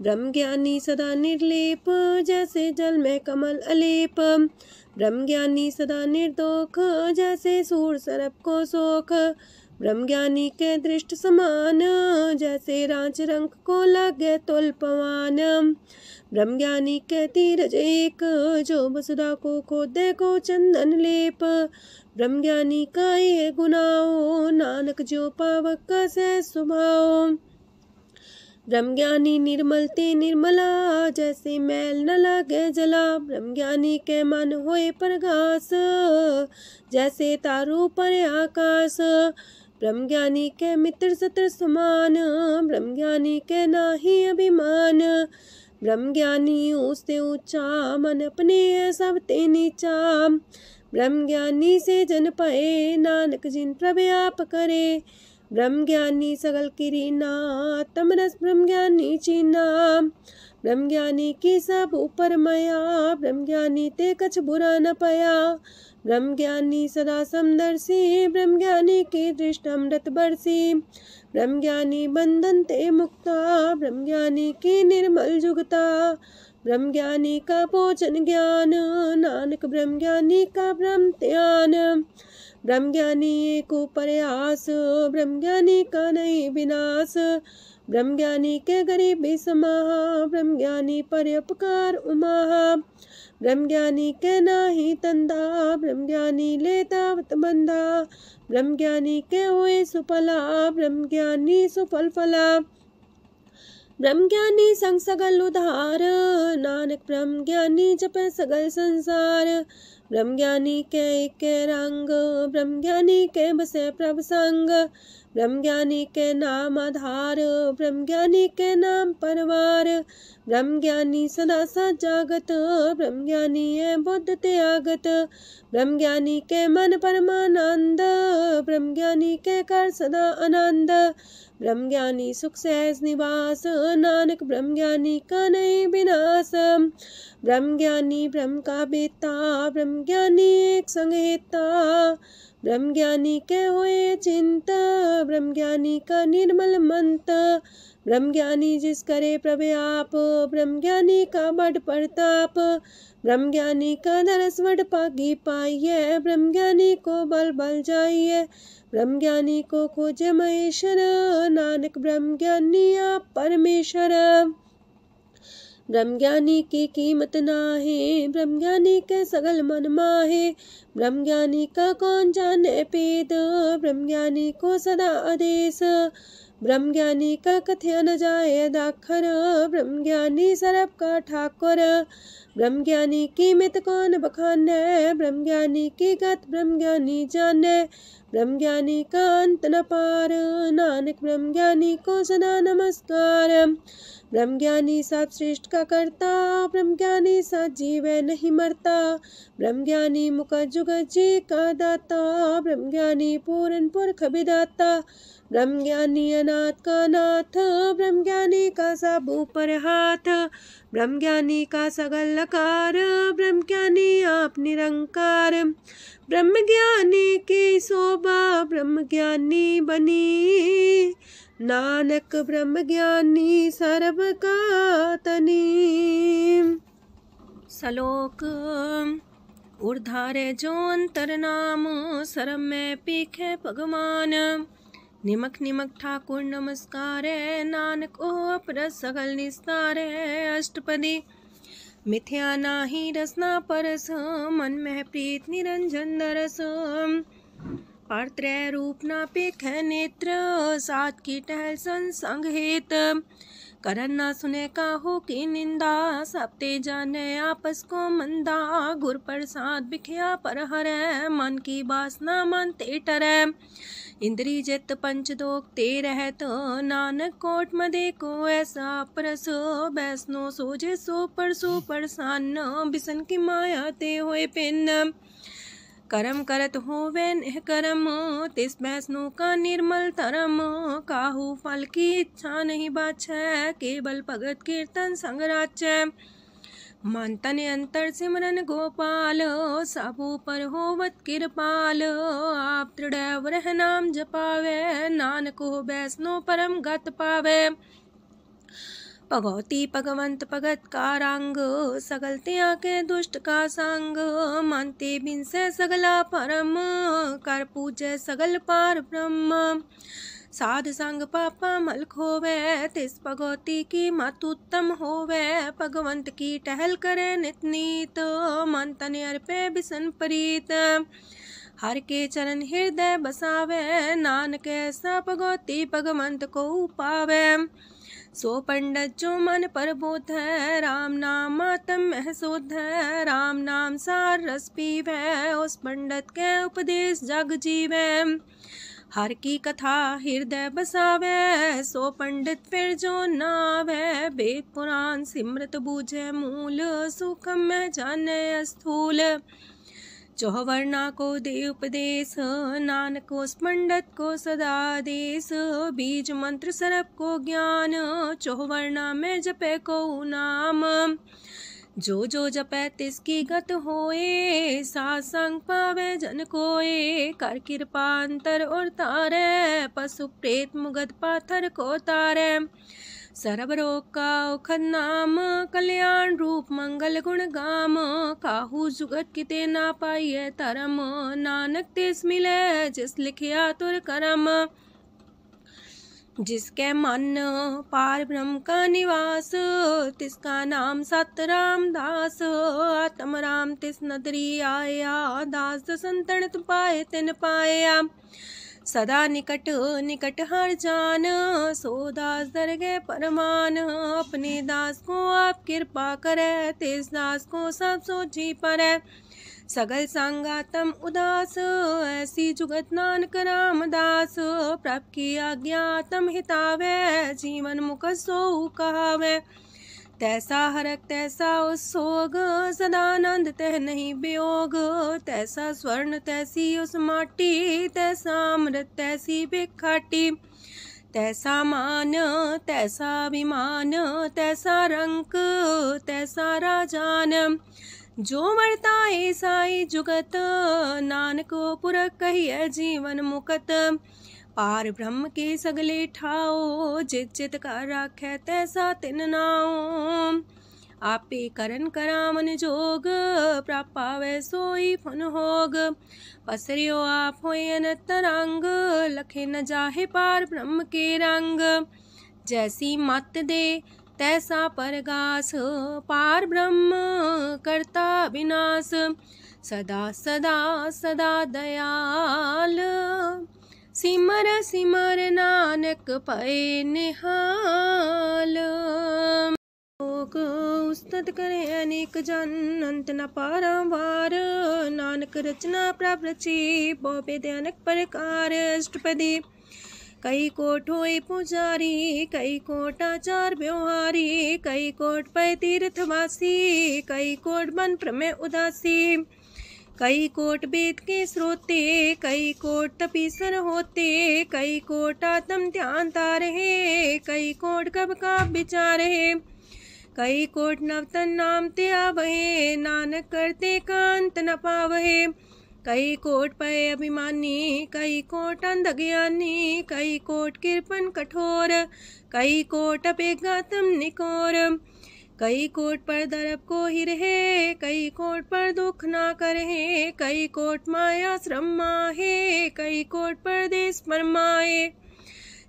ब्रह्म ज्ञानी सदा निर्लेप, जैसे जल में कमल अलेप, ब्रह्म ज्ञानी सदा निर्दोख, जैसे सूर सरप को सोख, ब्रह्म ज्ञानी के दृष्ट समान, जैसे रांच रंग को लगे तुल पवान, ब्रह्म ज्ञानी के तीरज एक, जो वसुधा को खोदे को चंदन लेप, ब्रह्म ज्ञानी का ये गुनाओ, नानक जो पावक का सह स्वभाव, ब्रह्म ज्ञानी निर्मल ते निर्मला, जैसे मैल न लागे जला, ब्रह्म ज्ञानी के मन होए प्रगास, जैसे तारों पर आकाश, ब्रह्म ज्ञानी के मित्र सत्र समान, ब्रह्म ज्ञानी के नाही अभिमान, ब्रह्म ज्ञानी ऊंचते ऊंचा, मन अपने सब ते नीचा, ब्रह्म ज्ञानी से जन पाए, नानक जिन प्रव्याप करे, ब्रह्म ज्ञानी सगल किरीना, तमरस ब्रह्म ज्ञानी चीना, ब्रह्म ज्ञानी की सब ऊपर माया, ब्रह्म ज्ञानी ते कछ बुरा न पाया, ब्रह्म ज्ञानी सदा समदर्शी, ब्रह्म ज्ञानी की दृष्टि अमृत बरसी, ब्रह्म ज्ञानी बंधन ते मुक्ता, ब्रह्म ज्ञानी की निर्मल जुगता, ब्रह्म ज्ञानी का भोजन ज्ञान, नानक ब्रह्म ज्ञानी का ब्रह्म ध्यान, ब्रह्म ज्ञानी एक ऊपर आस, ब्रह्म ज्ञानी का नहीं विनाश, ब्रह्मज्ञानी के गरीबी समाहा, ब्रह्मज्ञानी परोपकार उमाहा। ब्रह्मज्ञानी के नाही तंदा, ब्रह्मज्ञानी लेतावत बंधा। ब्रह्मज्ञानी के हुए सुफला, ब्रह्मज्ञानी सुफल फला। ब्रह्मज्ञानी संग सगल उधार, नानक ब्रह्मज्ञानी जपे सगल संसार। ब्रह्मज्ञानी के रंग, ब्रह्मज्ञानी के बसे प्रभ संग। ब्रह्मज्ञानी के नाम आधार, ब्रह्मज्ञानी के नाम परवार। ब्रह्मज्ञानी सदा सजागत, ब्रह्मज्ञानी है बुद्ध त्यागत। ब्रह्मज्ञानी के मन परमानंद, ब्रह्मज्ञानी के कर सदा आनंद। ब्रह्मज्ञानी सुख सहज निवास, नानक ब्रह्मज्ञानी का नहीं विनाश। ब्रह्मज्ञानी ब्रह्म का बेता, ब्रह्मज्ञानी एक संग हेता। ब्रह्मज्ञानी के हुए चिंत, ब्रह्मज्ञानी का निर्मल मंत। ब्रह्मज्ञानी जिस करे प्रव्याप, ब्रह्मज्ञानी का बड़ प्रताप। ब्रह्मज्ञानी का दरस वड पागी पाइये, ब्रह्मज्ञानी को बल बल जाइए। ब्रह्मज्ञानी को खोजे महेश्वर, नानक ब्रह्मज्ञानी आप परमेश्वर। ब्रह्मज्ञानी की कीमत नाहे, ब्रह्मज्ञानी के सगल मन माहे। ब्रह्मज्ञानी का कौन जाने पेद, ब्रह्मज्ञानी को सदा आदेश। ब्रह्मज्ञानी का कथ्य न जाए दाखर, ब्रह्मज्ञानी सरब का ठाकुर। ब्रह्मज्ञानी की मित कौन बखाने, ब्रह्मज्ञानी की गत ब्रह्मज्ञानी जाने। ब्रह्मज्ञानी का अंत न पार, नानक ब्रह्मज्ञानी को सदा नमस्कार। ब्रह्मज्ञानी सब सृष्ट का करता, ब्रह्मज्ञानी सत जीवे नहीं मरता। ब्रह्मज्ञानी मुख जुग जी का दाता, ब्रह्मज्ञानी पूरन पुरख विदाता। ब्रह्मज्ञानी अनाथ का नाथ, ब्रह्मज्ञानी का सब ऊपर हाथ। ब्रह्मज्ञानी का सगल लकार, ब्रह्मज्ञानी आप निरंकार। ब्रह्मज्ञानी की शोभा ब्रह्मज्ञानी बनी, नानक ब्रह्मज्ञानी सर्व का तनी। श्लोक उर्धारे जो अंतर नाम, सरम में पीखे भगवान। निमक निमक ठाकुर नमस्कारे, नानक ओ अपर सगल निस्तारे। अष्टपदी मिथ्या नाही रसना परस, मन में प्रीत निरंजन दरस। परत्रय रूप ना पेख नेत्र, सात की टहल संसंग हेत। करन ना सुने काहू की निंदा, सब ते जाने आपस को मंदा। गुर प्रसाद बिखया पर हरै, मन की बासना मानते टरै। इंद्री जित पंच दोग ते रहत, नानक कोट मदे को ऐसा परस। बैसनो सोजे सो परसो परसान, बिसन की माया ते होए पिन। करम करत होवे निह करम, तिस बैसनो का निर्मल तरम। काहू फल की इच्छा नहीं बाछै, केवल भगत कीर्तन संग राचै। मन तन अंतर सिमरन गोपाल, सबू पर होवत कृपाल। आप दृढ़ वरह नाम जपावे, नानक हो बैसनो परम गत पावे। भगवती भगवंत भगत का रंग, सगल त्याग के दुष्ट का संग। मानते बिन से सगला परम, कर पूजे सगल पार ब्रह्म। साध संग पापा मल खोवे, तिस भगवती की मत उत्तम होवे। भगवंत की टहल करे नित नीत, मन तन अर्पे बिसन प्रीत। हर के चरण हृदय बसावे, नानक ऐसा भगवती भगवंत को पावे। सो पंडित जो मन पर बोध है, राम नाम आत्म में शोध है। राम नाम सार रस पीवे, उस पंडित के उपदेश जग जीवे। हर की कथा हृदय बसावे, सो पंडित फिर जो नावे। वेद पुराण सिमरत बूझे मूल, सूक्ष्म में जाने स्थूल। चौवर्णा को दे उपदेश, नानक उस पंडित को सदा देश। बीज मंत्र सरप को ज्ञान, चौवर्णा में जपे को नाम। जो जो जपे तिसकी गत होए, सात संग पावे जन कोए। कर कृपा अंतर और तारे, पशु प्रेत मुगध पाथर को तारे। सरब रोग का औखद नाम, कल्याण रूप मंगल गुण गाम। काहू जुगत किते ना पाइये धर्म, नानक तिस मिले जिस लिखिया तुर करम। जिसके मन पार ब्रह्म का निवास, तिसका नाम सत रामदास। आत्म राम तिस नदरी आया, दास संतन पाए तिन पाया। सदा निकट निकट हर जान, सो दास दरगे परमान। अपने दास को आप कृपा करे, तिस दास को सब सोची परे। सगल संगातम उदास, ऐसी जुगत नानक रामदास। प्रभ की आज्ञा तम हितावे, जीवन मुख सो कहावे। तैसा हरक तैसा उत्सोग, सदानंद तह नहीं वियोग। तैसा स्वर्ण तैसी उस माटी, तैसा अमृत तैसी भिखाटी। तैसा मान तैसा अभिमान, तैसा रंक तैसा राजान। जो वर्ताए साई जुगत, नानक पुरख कहिए जीवन मुकत। पार ब्रह्म के सगले ठाओ, जित जित कर राखै तैसा तिन नाओ। आपे करन करामन जोग, प्रापावे सोई फन होग। पसरियो आप होए अनंत रंग, लखे न जाहे पार ब्रह्म के रंग। जैसी मत दे तैसा परगास, पार ब्रह्म करता विनाश। सदा सदा सदा दयाल, सिमर सिमर नानक पए निहाल। लोक उस्तत करे अनेक जन, अंत न पारावार। नानक रचना प्रभ रची, बहु अनेक प्रकार। अष्टपदी कई कोट होए पुजारी, कई कोट आचार व्यवहारी। कई कोट पै तीर्थवासी, कई कोट बन प्रमेय उदासी। कई कोट वेद के स्रोते, कई कोट तपीसर होते। कई कोट आत्म ध्यान तारहे, कई कोट कब का विचार है। कई कोट नवतन नाम ते आवहे, नानक करते कांत न पावहे। कई कोट पय अभिमानी, कई कोट अंधज्ञानी। कई कोट कृपन कठोर, कई कोट अपेगातम निकोर। कई कोट पर दरब को ही रहे, कई कोट पर दुख ना करहे। कई कोट माया श्रम माहे, कई कोट परदेश परमाए।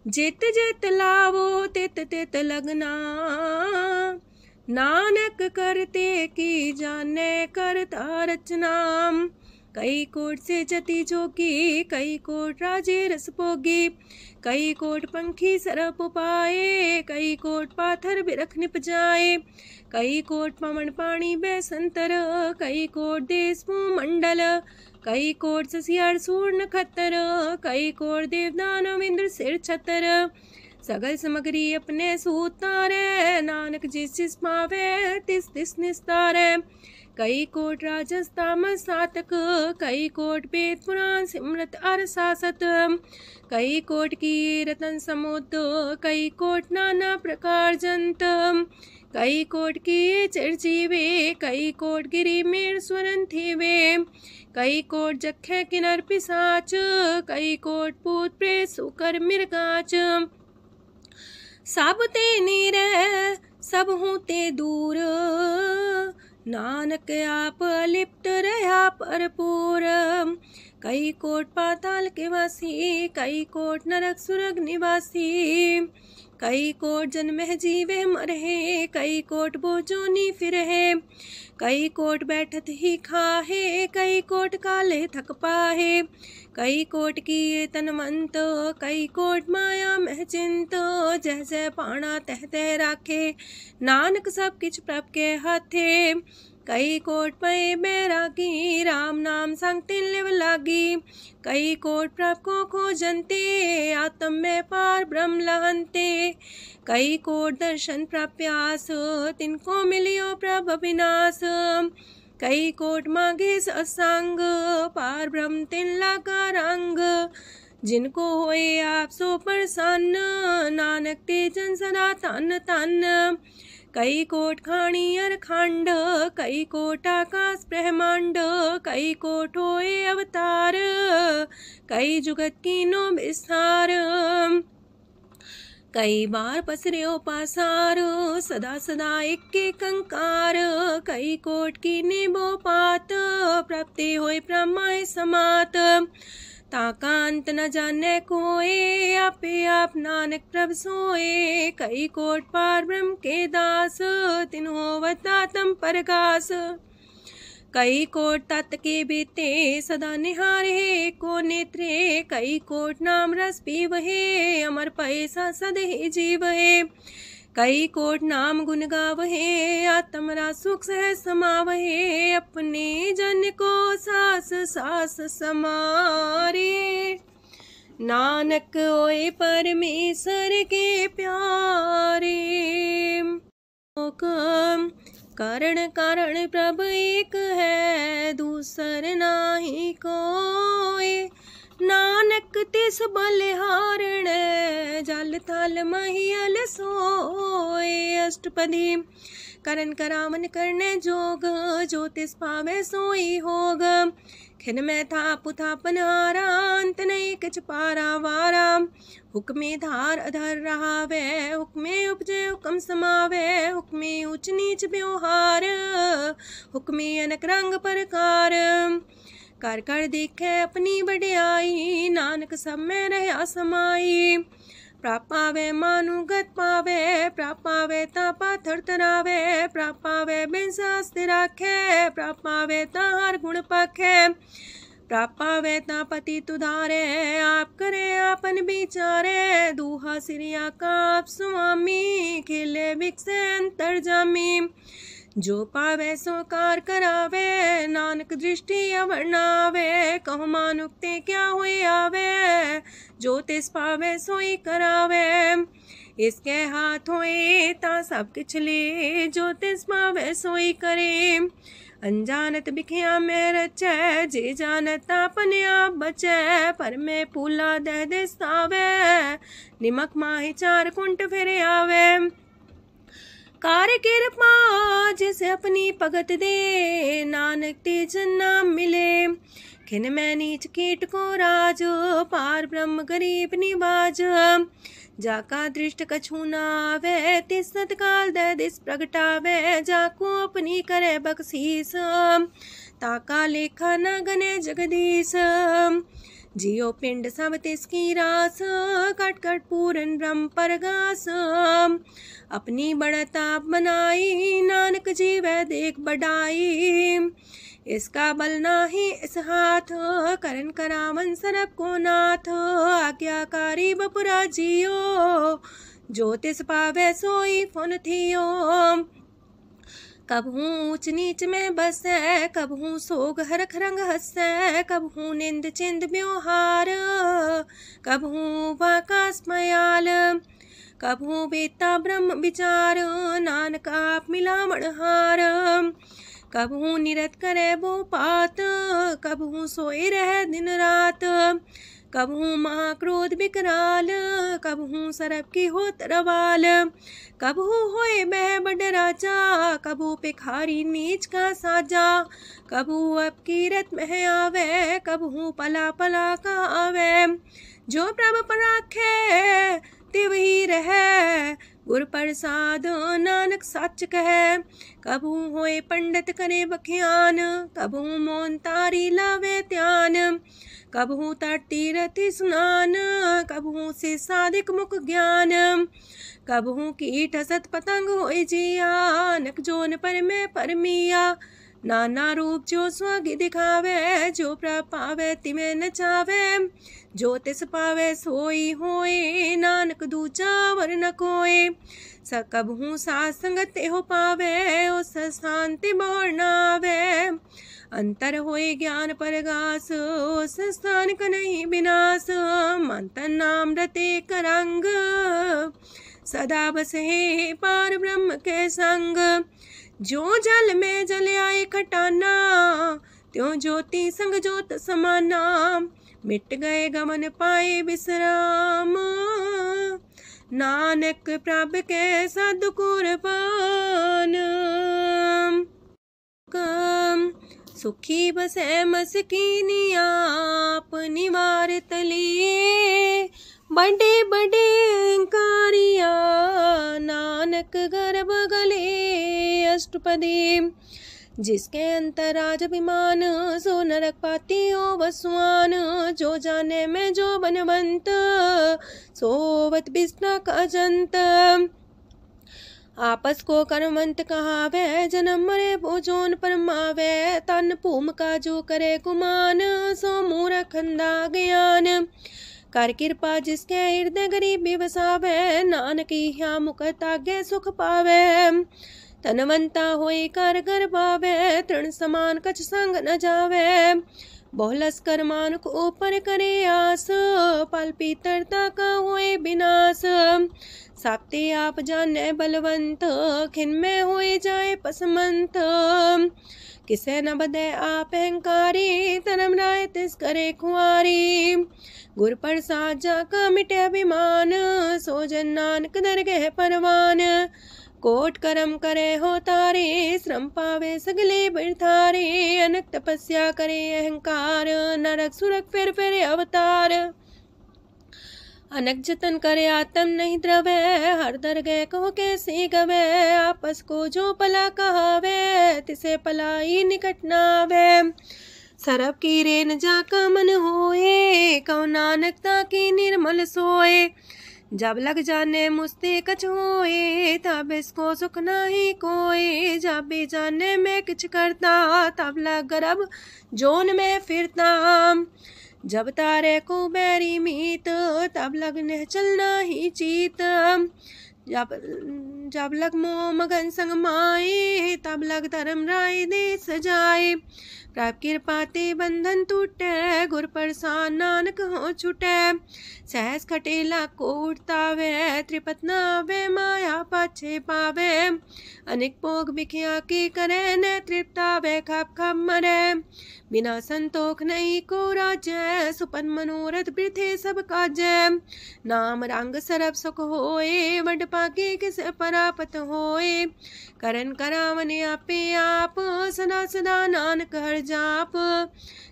जित जित लावो तित तित लगना, नानक करते की जाने करता रचना। कई कोट से जति जोगी, कई कोट राजे रस भोगी। कई कोट पंखी सरप पाए, कई कोट पाथर बिरख निप जाए। कई कोट पवन पानी बैसंतर, कई कोट देश मंडल। कई कोट ससियार सूर नखत्तर, कई कोट देवदानव इंद्र सिर छतर। सगल सामग्री अपने सूतारे, नानक जिस जिस पावे तिस तिस निस्तारे। कई कोट राजस तामस सातक, कई कोट वेद पुराण सिमरत अर सासत। कई कोट की रतन समुद्र, कई कोट नाना प्रकार जंत। कई कोट की चिरजीवे, कई कोट गिरी मेर स्वरन थीवे। कई कोट जखे किनर पिसाच, कई कोट पूत प्रेत सुकर मिर्गाच। सब ते नीरे सब हूँ ते दूर, नानक आप अलिप्त रहा भरपूर। कई कोट पाताल के वासी, कई कोट नरक सुरग निवासी। कई कोट जन्म जीवे मरहे, कई कोट बोझोनी फिरहे। कई कोट बैठत ही खाहे, कई कोट काले थक पाहे। कई कोट किए तनवंत, कई कोट माया मह चिंत। जह जह पाणा तह तह राखे, नानक सब किछ प्रभ के हाथे। कई कोट पए बैरागी, राम नाम संग तिन लिव लागी। कई कोट प्रभ को खोजंते, आत्म में पार ब्रह्म लहंते। कई कोट दर्शन प्रप्यास, तिनको मिलियो प्रभ विनाश। कई कोट मांगे सत्संग, पार ब्रह्म तिन लागा रंग। जिनको होए आप सो प्रसन्न, नानक ते जन सदा तन तन। कई कोट खाणी अर खंड, कई कोट आकाश ब्रह्मांड। कई कोट होए अवतार, कई जुगत कीनो विस्तार। कई बार पसरियो पासार, सदा सदा एक कंकार। कई कोट की निबो पात, प्राप्ति होए प्रमाय समात। ताका अंत न जाने कोय, आपे आप नानक प्रभ सोए। कई कोट पार ब्रह्म के दास, तिन्हो अवतातम परगास। कई कोट तत् के बीते, सदा निहारे को नेत्रे। कई कोट नाम रस पीवहे, अमर पैसा सदे जीवहे। कई कोट नाम गुण गावहे, आत्मरा सुख सह समावहे। अपने जन को सास सास समारे, नानक होए परमेश्वर के प्यारे। कारण कारण प्रभ एक है, दूसर नाही कोय। नानक तिस बलिहारण, जल थल महियल सोए। अष्टपदी करन करावन करने जोग, जो तिस पावे सोई होग। खिन में था पुथापन हारा, अंत नहीं किच पारा वारा। हुक्मे धार अधर रहावे, हुक्मे उपजे हुक्म समावे। हुक्मे ऊंच नीच व्यवहार, हुक्मे अनक रंग प्रकार। कर कर देखे अपनी बड़ाई, नानक सब में रहा समाई। प्रापावे मानुगत पावे, प्रापावे ता पाथर तरावे। प्रापावे बिन शास्त्र राखे, प्रापावे ता हर गुण पाखे। प्रापावे ता पति तुधारे, आप करे आपन विचारे। दूहा सिरिया का आप स्वामी, खेले बिकसे अंतर जामी। जो पावे सो कार करावे, नानक दृष्टि अवर्णावे। कहो मानुक्ते क्या हुए आवे, जो तिस पावे सोई करावे। इसके हाथ होए ता सब किछ ले, जो तिस पावे सोई करे। अनजानत बिखिया में रचै, जे जानत अपने आप बचै। पर में पूला दह दिसावे, निमक माही चार कुंट फिर आवे। कार्य कृपा जिसे अपनी भगत दे, नानक तेज नाम मिले। खिन में नीच कीट को राज, पार ब्रह्म गरीब निवाज। जाका दृष्ट कछु न आवे, तिस सतकाल दे दिस प्रगटावे। जाको अपनी करे बख्शीस, ताका लेखा न गने जगदीश। जियो पिंड सब तिसकी रास, कट कट पूरन ब्रह्म परगास। अपनी बढ़ता बनाई, नानक जीवै देख बढ़ाई। इसका बल नाही इस हाथ, करन करावन सरब को नाथ। आज्ञाकारी बपुरा जियो, जो तिस पावे सोई फुन थियो। कबहू ऊंच नीच में बसै, कबहू सोग हरख रंग हसै। कबहू निंद चिंद व्यवहार, कबहू वाकास मयाल। कबहू बेता ब्रह्म विचार, नानक आप मिलावण हार। कबहू निरत करे वो पात, कबहू सोए रह दिन रात। कबहू महाक्रोध विकराल, कबहू सरब की होत रवाल। कबहू होए बह बड़ राजा, कबहू पिखारी नीच का साजा। कबहू अब कीरत में आवे, कबहू पला पला का आवे। जो प्रभ पर राखे तिव ही रहे, गुर प्रसाद नानक सच कहे। कबहू होए पंडित करे बख्यान, कबहू मौन तारी लावे ध्यान। कबहू तट तीरथि स्नान, कबहू से साधिक मुख ज्ञान। कबहू कीट हसत पतंग होए जिया, नक जोन पर में परमिया। नाना रूप जो स्वागी दिखावे, जो प्रभ पावे तिमें नचावे। जो तिस पावे सोई होए, नानक दूजा वर न कोय। सकबहू साथ संगत हो पावे, उस शांति मोर नावे। अंतर होए ज्ञान परगास, उस स्थान का नहीं विनाश। मंतन नाम रते करंग, सदा बसे पार ब्रह्म के संग। जो जल में जल आए खटाना, त्यों ज्योति संग ज्योत समाना। मिट गए गमन पाए विश्राम, नानक प्रभ के सद्कुरबान। सुखी बसे मस्कीनी आप निवार तलिए। बड़े बड़े कारिया नानक गर्भ गले। अष्टपदी जिसके अंतराज अभिमान, सो नरक पाती हो बसवान। जो जाने में जो बनवंत, सोवत बिस्ना का जंत। आपस को कर्मवंत कहावे, जन्म मरे भोजोन परमावे। तन भूम का जो करे गुमान, सो मूर्ख अंधा ज्ञान। कर कृपा जिसके हृदय गरीबी बसावे, नानक इहा मुख तागे सुख पावे। तनवंता होई कर गर्भावे, तृण समान कछ संग न जावे। बहुलस कर मानुक ऊपर करे आस, पल पीतरता का होए विनाश। साप्ते आप जाने बलवंत, खिन में होए जाए पसमंत। किसे न बदे आप अहंकारी, धर्म राय तिस करे खुआरी। गुर प्रसाद जाका मिटे अभिमान, सो जन नानक दरगह परवान। कोट करम करे हो तारे, श्रम पावे सगले बिरथारे। अनक तपस्या करे अहंकार, नरक सुरक फिर अवतार। अनक जतन करे आत्म नहीं द्रवे, हर दरगह कहो कैसे गवे। आपस को जो पला कहावे, तिसे पलाई निकट नावे। सरब की रेन जाका मन होए, कहो नानक ताकी निर्मल सोए। जब लग जाने मुस्ते कछ होए, तब इसको सुख नाही कोई। जब भी जाने में किछ करता, तब लग गर्भ जोन में फिरता। जब तारे को बैरी मीत, तब लगने चलना ही चीत। जब लग मोह मगन संग माए, तब लग धर्म राय दे सजाए। प्रभ कृपा ते बंधन टूटे, गुर प्रसाद नानक हो छूटे। सहस खटेला को उठतावे, त्रिपत नावे माया पाछे पावे। अनेक भोग बिखिया की करे, न तृप्तावे खप खप मरे। बिना संतोख नहीं को राजै, सुपन मनोरथ बिरथे सब काजै। नाम रंग सरब सुख होए, वड पाके किस परापत होए। करन करावन आपे आप, सदा सदा नानक हर जाप।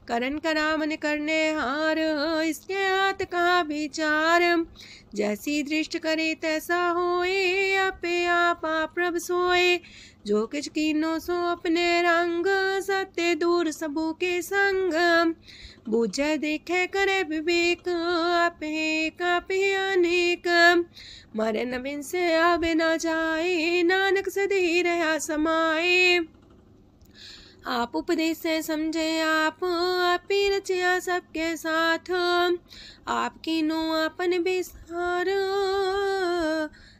करन करावन करने हार, इसके हाथ का विचार। जैसी दृष्ट करे तैसा होए, आपे आप प्रभ सोए। जो किछ कीनो सो अपने रंग, सत्य दूर सबू के संग। बूझे देखे करे विवेक, आपे अनेक। मरे न बिन से आवे न जाए, नानक सदी रहा समाए। आप उपदेश से समझे आप ही रचिया सबके साथ। आपकी नो आपन बिसार,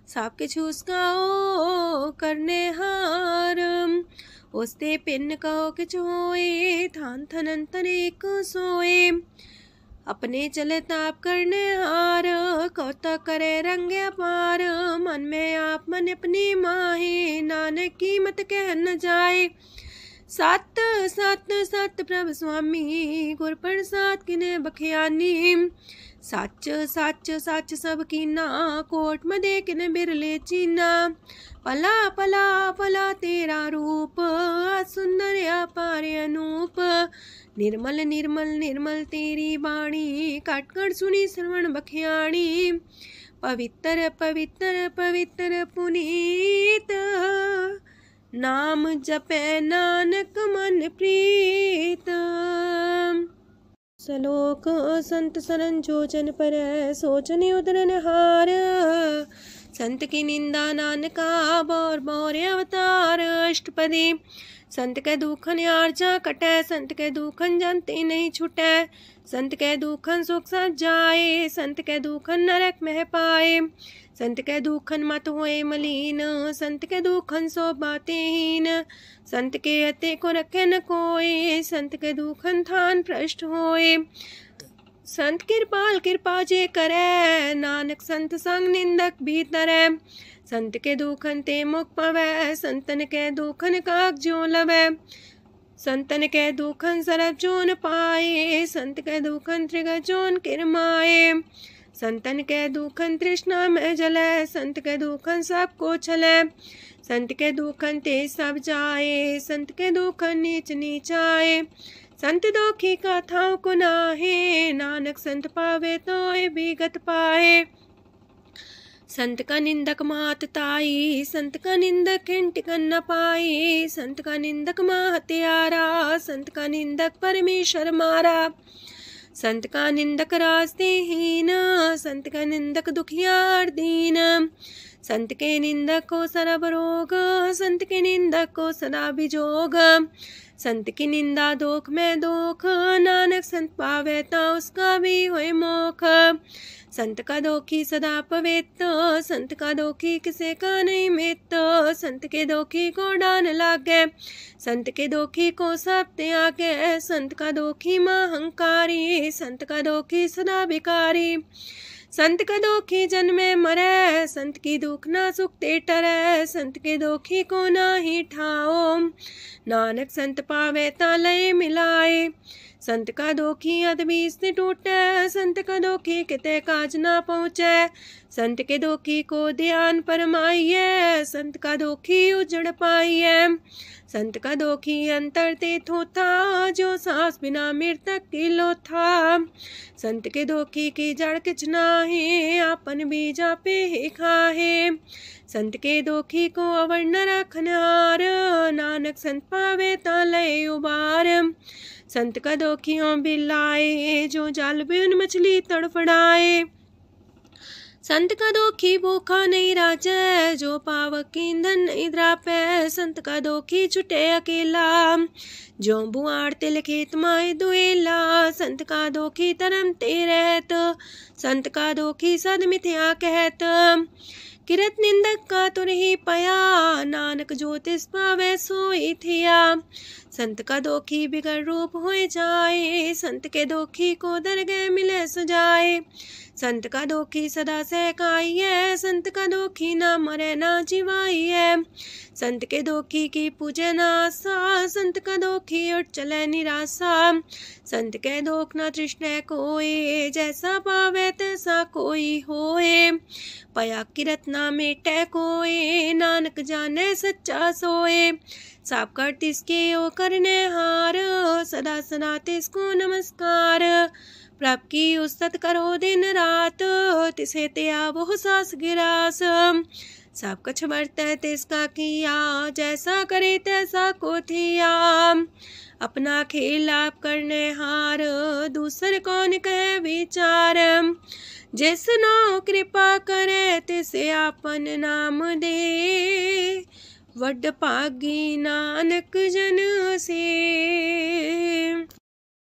सब किछ उसका ओ करने हार। उसते पिन कहो किछ होए, थान थन अंतर एक सोए। अपने चले ताप करने हार, कौतक करे रंग अपार। मन में आप मन अपनी माहे, नानक की मत कह न जाए। सत सत सत प्रभ स्वामी, गुर प्रसाद किने बखियानी। सच सच सच सब कीना, कोट मदे किने बिरले चीना। पला पला पला तेरा रूप, सुंदर अपार अनूप। निर्मल निर्मल निर्मल तेरी बाणी, काट कर सुनी श्रवण बखियाणी। पवित्र पवित्र पवित्र पुनीत, नाम जपे नानक मन प्रीत। सलोक संत सरन जोजन पर, सोचन उदरन हार। संत की निंदा नानका, बौर बौर अवतार। अष्टपदी संत के दुखन आर्जा कटै, संत के दुखन जानते नहीं छुटै। संत के दुखन सुख सज जाए, संत के दुखन नरक में पाए। संत के दुखन मत होए मलीन, संत के दुखन सो बातें हीन। संत के अते को रखे न कोई, संत के दुखन थान भ्रष्ट होए। संत कृपाल कृपा जे करे, नानक संत संग निंदक भीतरै। संत के दुखन ते मुख पवै, संतन के दुखन काग जो लवै। संतन के दुखन सरब जोन पाए, संत के दुखन त्रिगत जोन किरमाए। संतन के दुखन तृष्णा में जले, संत के दुखन सबको छले। संत के दुखन ते सब जाए, संत के दुखन नीच नीचाए। संत दोखी का थाव को नाहे, नानक संत पावे तो भी गत पाए। संत का निंदक मात ताई, संत का निंदक खिंट न पाई, संत का निंदक माँ हत्यारा, संत का निंदक परमेश्वर मारा। संत का निंदक रास्ते हीन, संत का निंदक दुखियार दीन, संत के निंदक को सरब रोग, संत के निंदक को सदा बिजोग। संत की निंदा दोख में दोख, नानक संत पावे ता उसका भी होए मोख। संत का दोखी सदा पवित्र, संत का दोखी किसे का नहीं मित, संत के दोखी को डान लागे, संत के दोखी को सब त्यागे, संत का दोखी महंकारी, संत का दोखी सदा भिकारी। संत का दोखी जन्मे मरे, संत की दुख ना सुख ते टरे, संत के दोखी को ना ही ठाओ, नानक संत पावे ता लय मिलाए। संत का दोखी अदबीस से टूटे, संत का दोखी किते काज ना पहुँचे, संत के दोखी को ध्यान परमाइए, संत का दोखी उजड़ पाइए। संत का दोखी अंतर ते थोथा, जो सांस बिना मृतक की लोथा। संत के दोखी की जड़ किछ नाहे, आपन बीजा पे ही खाहे। संत के दोखी को अवर न रखनहार, नानक संत पावे ता लय उबार। संत का दोखियों बिलाए, जो जाल बिन मछली तड़फड़ाए। संत का दोखी भूखा नहीं राजे, जो पावक ईंधन नहीं द्रापे। संत का दोखी छुटे अकेला, जो बुआड़ तिल खेत माए दुएला। संत का दोखी तरम ते रहत, संत का दोखी सद मिथ्या कहत। किरत निंदक का तुर ही पया, नानक जो तिस पावे सोई थिया। संत का दोखी बिगड़ रूप होए जाए, संत के दोखी को दरगह मिले सुजाए। संत का दोखी सदा सहकाइए, संत का दोखी ना मरे ना जिवाइए। संत के दोखी की पूजे ना आशा, संत का दोखी उठ चले निराशा। संत के दोख ना तृष्णा कोई, जैसा पावे तैसा कोई होए। पया किरत ना मेटे कोई, नानक जाने सच्चा सोए। साप कर तिसके ओ करने हार, सदा सदा तिसको नमस्कार। प्रभ की उस्तत करो दिन रात, तिसे त्या वो सास गिरास। सब कुछ बरते तिसका किया, जैसा करे तैसा को थिया। अपना खेल आप करने हार, दूसर कौन कहे विचार। जिसनो कृपा करे तिसे आपन नाम दे, वड पागी नानक जन से।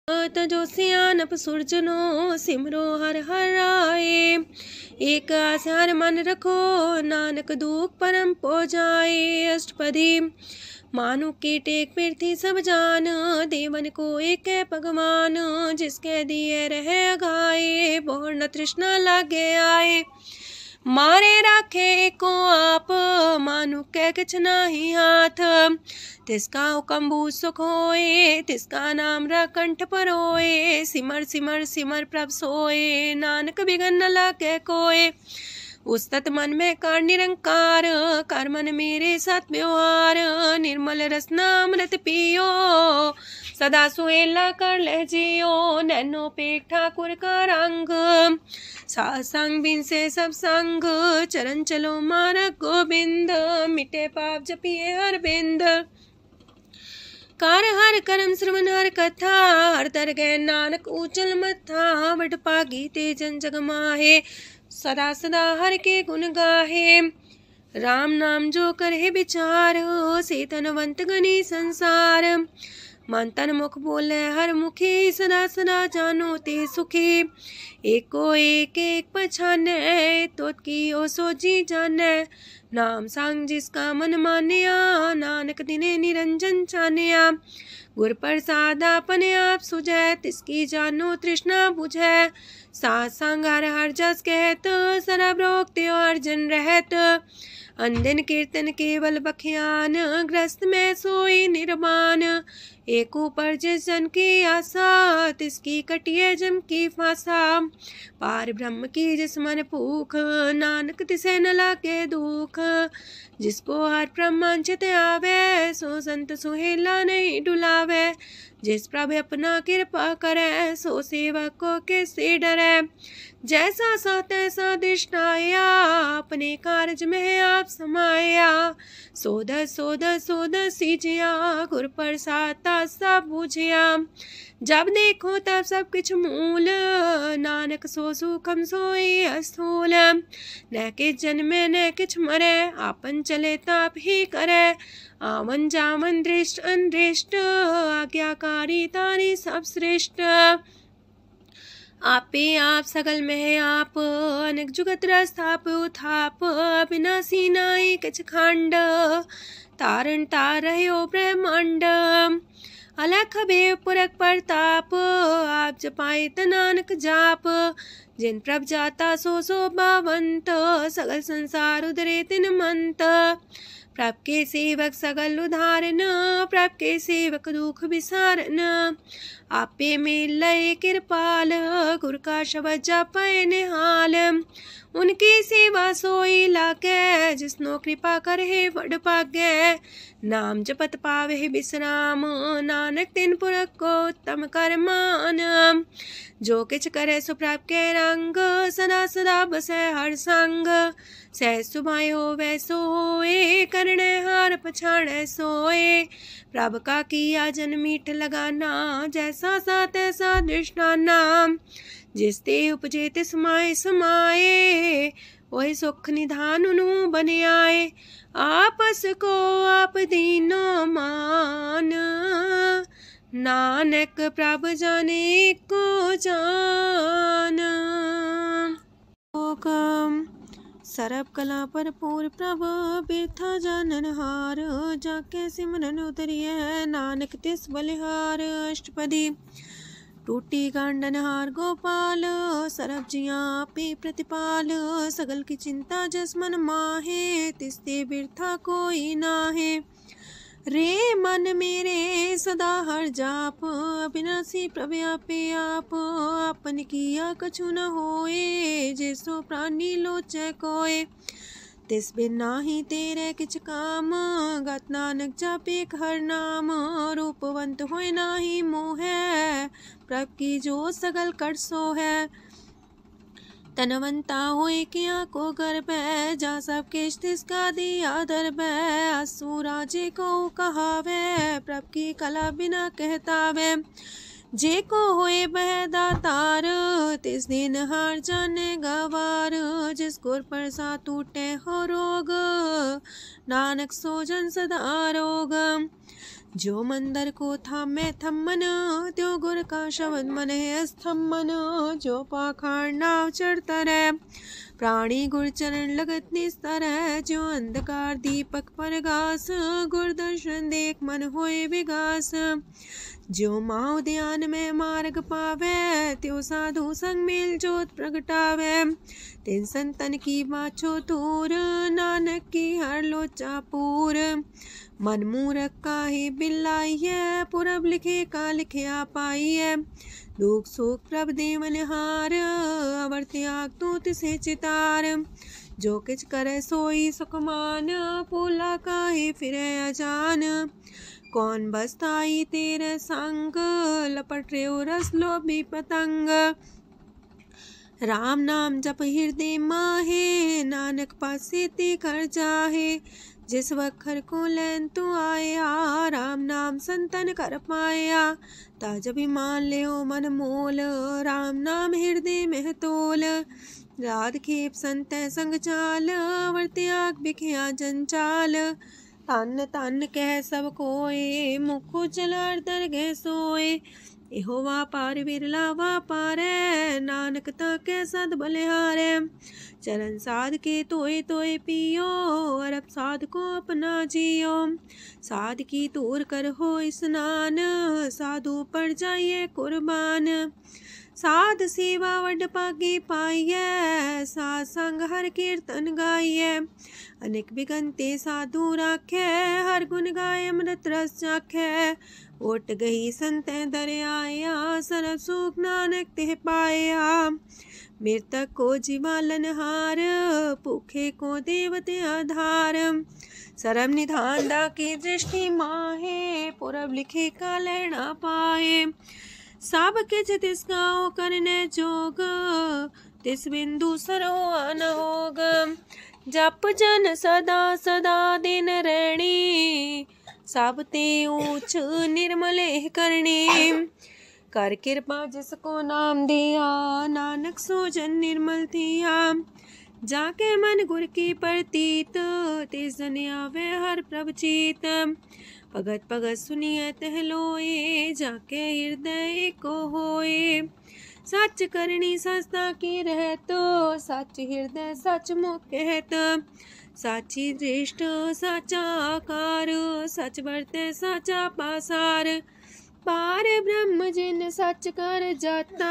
तजो सियानप सुरजनो, सिमरो हर हर आए। एक आसार मन रखो, नानक दुख परम पो जाए। अष्टपदी मानु की टेक पृथ्वी सब जान, देवन को एक है भगवान। जिसके दिए रहे अघाए, बोर न तृष्णा लागे आए। मारे राखे को आप, मानु के किछ नाही हाथ। तिसका हुक्म सुख होए, तिसका नाम कंठ पर होए। सिमर सिमर सिमर प्रभ सोए, नानक बिघन न लागे कोय। उस्तत मन में कर निरंकार, कर मन मेरे साथ व्यवहार। निर्मल रसना अमृत पियो, सदा सुहेला कर ले जियो। नैनो पेट ठाकुर का रंग, सासंग बिन से सब संग। चरण चलो मार्ग गोविंद, मिटे पाप जपिए हर बिंद। कार हर करम श्रवण हर कथा, हर तर गए नानक ऊचल मथा। वड पागी ते जन जग माहे, सदा सदा हर के गुण गाहे। राम नाम जो करे विचार, से तनवंत गनी संसार। मन तन मुख बोले हर मुखी, सदा सदा जानो ते सुखी। एको एक एक पछाने, तो की ओ सोची जाने। नाम सांग जिसका मन मानिया, नानक दिने निरंजन छानिया। गुर प्रसाद अपने आप सुझै, तिसकी जानो तृष्णा बुझै। सात संग हर हर जस कहत, सरब रोग त्यो अर्जन रहत। अंदिन कीर्तन केवल बख्यान, ग्रस्त में सोई निर्वाण। एक ऊपर जिस जन की आशा, तिसकी कटिए जम की फांसा। पार ब्रह्म की जिस मन भूख, नानक तिसे न लागे दुख। जिसको हर प्रमांचित आवे, सो संत सुहेला नहीं डुलावे। जिस प्रभु अपना कृपा करे, सो सेवक को किससे डरे। जैसा सा तैसा दृष्टाया, अपने कारज में आप समाया। सोध सोध सोध सीजिया, गुर प्रसाद सब बूझिया। जब देखो तब सब कुछ मूल, नानक सो सुखम सोई अस्थूल। न किछ जन्मे न किछ मरे, आपन चले ताप ही करे। आवन जावन दृष्ट अनदृष्ट, आज्ञाकारी तारी सब श्रेष्ठ। आपे आप सगल में आप, अनेक जुगत रस्थाप उथाप। अविनाशी नाई किछ खंड, तारण तार रह्यो ब्रह्मांड। अलख बेव पुरख प्रताप, आप जपाए त नानक जाप। जिन प्रभ जाता सो शोभावंत, सगल संसार उधरे तिन मंत। प्रभ के सेवक सगल उधारन, प्रभ के सेवक दुख विसारन। आपे में लय कृपाल, गुर का शब्द जपै निहाल। उनकी सेवा सोई लागे, जिसनो कृपा करे बड़ पागे। नाम जपत पावे विश्राम, नानक तिन पुरख को उत्तम कर मान। जो किछ करे सो प्रभ के रंग, सदा सदा बसै हर संग। सहज सुभाए हो वैसो होए, करने हार पछाड़े सोए। प्रभ का किया जन मीठ लगाना, जैसा सा तैसा दृष्टाना। जिस ते उपजे तिस माए समाए, वही सुख निधान उनु बन आए। आपस को आप दीनो मान, नानक प्रभ जाने को जान। सरब कला पर पूर प्रभ, बिरथा जानन हार। जाके सिमरन उतरिए, नानक तिस बलिहार। अष्टपदी। टूटी गांडन हार गोपाल, सरब जिया पे प्रतिपाल। सगल की चिंता जस मन माहे, तिसते बिरथा कोई नाहे। रे मन मेरे सदा हर जाप, अविनाशी प्रभ आपे आप। आपन किया कछु न होए, जैसो प्राणी लोचै कोय। तिस बिन नाही तेरे किछ काम, गत नानक जापे हर नाम। रूपवंत होय नाही मोह, प्रभ की जो सगल कर सो है। तनवंता होए किया को गर्भ, जा सब किश तिसका दिया दर्ब। असु राजे को कहावे, प्रभ की कला बिना कहतावे। जे को होए बह दातार, तिस दिन हार जाने गवार। जिस गुर प्रसाद टूटे हो रोग, नानक सो जन सदा रोग। जो मंदर को थामे थम्मन, त्यो गुर का शब्द मन है स्तंभन। जो पाखार नाव चढ़ता रहे, प्राणी गुर चरण लगत निस्तर है। जो अंधकार दीपक पर घास, गुर दर्शन देख मन होए विगास। जो माओ ध्यान में मार्ग पावे, त्यो साधु संग मेल जोत प्रगटावे। तिन संतन की बाछो दूर, नानक की हर लोचा पूर। मन मूरख काहे बिलाइए, पुरब लिखे का लिखिया पाइए। दुख सुख प्रभ देवन हार, अवर त्याग तू तिसे चितार। जो किछ करे सोई सुखमान, पोला काहे फिरे अजान। कौन बसताई तेरे संग, लपट रे रस लोभी पतंग। राम नाम जप हृदय माहे, नानक पासे ते कर जाहे। जिस वखर को लैन तू आया, राम नाम संतन कर पाया। ताज अभिमान ले मन मोल, राम नाम हृदय में तोल। राध खेप संत संग चाल, अवर त्याग बिखिया जंचाल। तन तन कह सब कोय, मुख उजलार दरगह सोए। एहो वापार विरला वापारे, नानक ताके सद बलिहारे। चरण साध के तोय तोय पियो, अरब साध को अपना जियो। साध की तूर कर हो स्नान, साधु पर जाइए कुर्बान। साध सेवा वड पागे पाइए, साध संग हर कीर्तन गाइए। अनेक बिगंते साधु राखे, हर गुण गाय अमृत रस चाखे। ओट गई संत दर आया, सरब सुख नानक तिह पाया। मृतक को जीवालन हार, भूखे को देवते आधार। सरब निधान दा की दृष्टि माहे, पुरब लिखे का लेना पाए। सब किछ तिस गाओ करने जोग, तिस बिंदु सरोआ न होग। जप जन सदा सदा दिन रैणी, सब ते ऊंच निर्मल करणी। कर कृपा जिसको नाम दिया, नानक सो जन निर्मल थिया। जाके मन गुर की प्रतीत, तिस जन आवे हर प्रभ चीत। भगत भगत सुनिए तह लोए, जाके हृदय को होए। सच करनी सस्ता की रहत, सच हृदय सच मुख कहत। साची दृष्ट साचा आकार, सच बरते साचा पासार। पार ब्रह्म जिन सच कर जाता,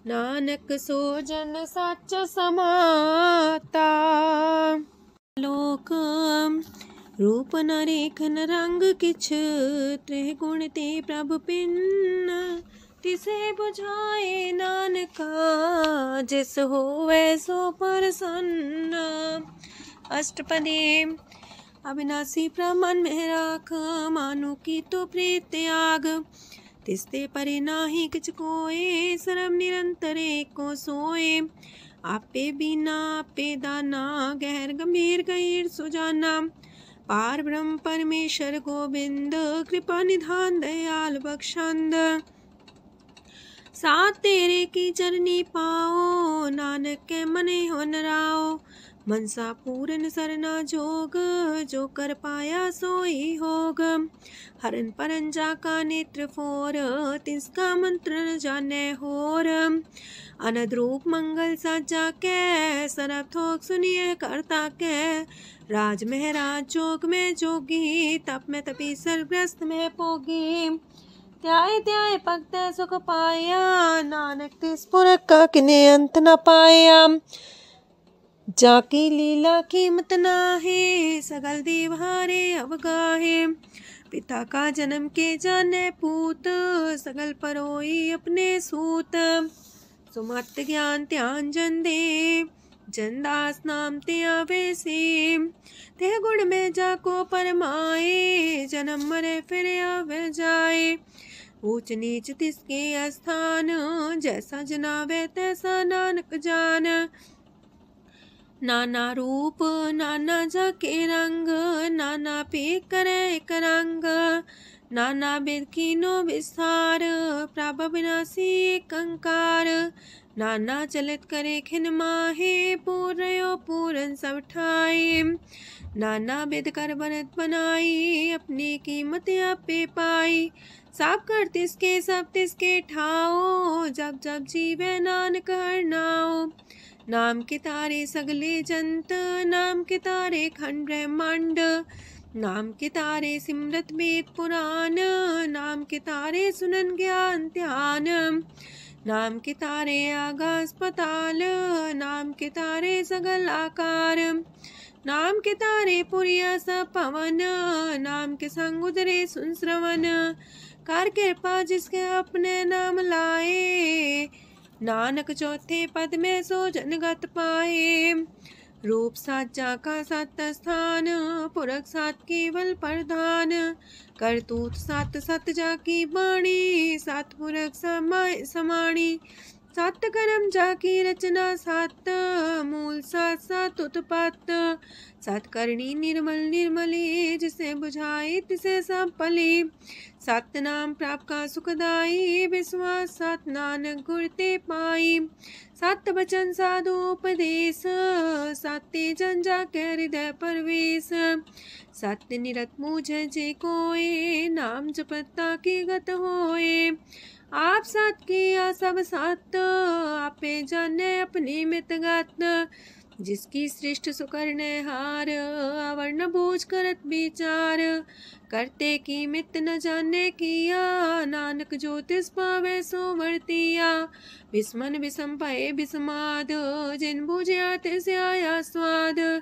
नानक सो जन सच समाता। लोक रूप न रेखन रंग किछ, त्रिह गुण ते प्रभ पिन्न। तिसे बुझाए नानका, जिस होवे सो प्रसन्न। अष्टपदी। अविनाशी प्रमन में राख, मानु की तो प्रीत त्याग। तिसते परे नाही किछ कोय, सर्व निरंतर एको सोए। आपे बिना आपे दाना, गहर गंभीर गहीर सुजाना। पार ब्रह्म परमेश्वर गोविंद, कृपा निधान दयाल बख्शंद। साथ तेरे की चरनी पाओ, नानक के मने हो न राओ। मनसा पूरन सरना जोग, जो कर पाया सोई होग। हरन परन जाका नेत्र फोर, तिसका मंत्र न जाने होर। अनद रूप मंगल साजा के, सरब थोक सुनिए करता के। राज महराज जोग में जोगी, तप में तपी सर्वग्रस्त में पोगी। त्याय त्याय भक्त सुख पाया, नानक तिस पुरख का किने अंत न पाया। जाकी लीला कीमत नाहे, सगल देव हारे अवगाहे। पिता का जन्म के जाने पूत, सगल परोई अपने सूत। सुमत ज्ञान ध्यान जन दे, जनदास नाम ते आवे से। तेह गुण में जाको परमाए, जन्म मरे फिर आवे जाए। ऊंच नीच तिसके स्थान, जैसा जनावे तैसा नानक जान। नाना रूप नाना जाके रंग, नाना पे करे एक रंग। नाना वेद कीनो विस्तार, प्रभ विनाशी एक अंकार। नाना चलित करे खिन माहे, पूर्यो पूरन सब ठाए। नाना वेद कर बनत बनाई, अपनी कीमत आपे पाई। सब कर तिसके सब तिसके ठाओ, जब जब जीवे नानक हर नाओ। नाम के तारे सगले जंत, नाम के तारे खंड ब्रह्मांड। नाम के तारे सिमरत वेद पुराण, नाम के तारे सुनन ज्ञान ध्यान। नाम के तारे आकाश पताल, नाम के तारे सगल आकार। नाम के तारे पुरिया सब पवन, नाम के संग उदरे सुन श्रवण। कर कृपा जिसके अपने नाम लाए, नानक चौथे पद में सो जनगत पाए। रूप साचा का सत स्थान, पुरख सात केवल प्रधान। करतूत सात सत जाकी बाणी, सात पुरख समाय समाणी। सात कर्म जाकी रचना सात, मूल सात सात उत्पत्त। सात करणी निर्मल निर्मली, जिसे बुझाई तिसे सब पली। सात नाम प्राप्त का सुखदाई, विश्वास सात नानक गुर ते पाई। सात वचन साधु उपदेश, साते जन जाके हृदय परवेश। सत्य निरत मुझे जे कोय, नाम जपता की गत होए। आप सात किया सब सात, आपे जाने अपनी मितगत। जिसकी सृष्ट सुकरने हार, अवर्ण बूझ करत विचार। करते की मित न जाने किया, नानक जो तिस पावे सो वर्तिया। विस्मन विषम पाए विस्माद, जिन बुझिया तिस आया स्वाद।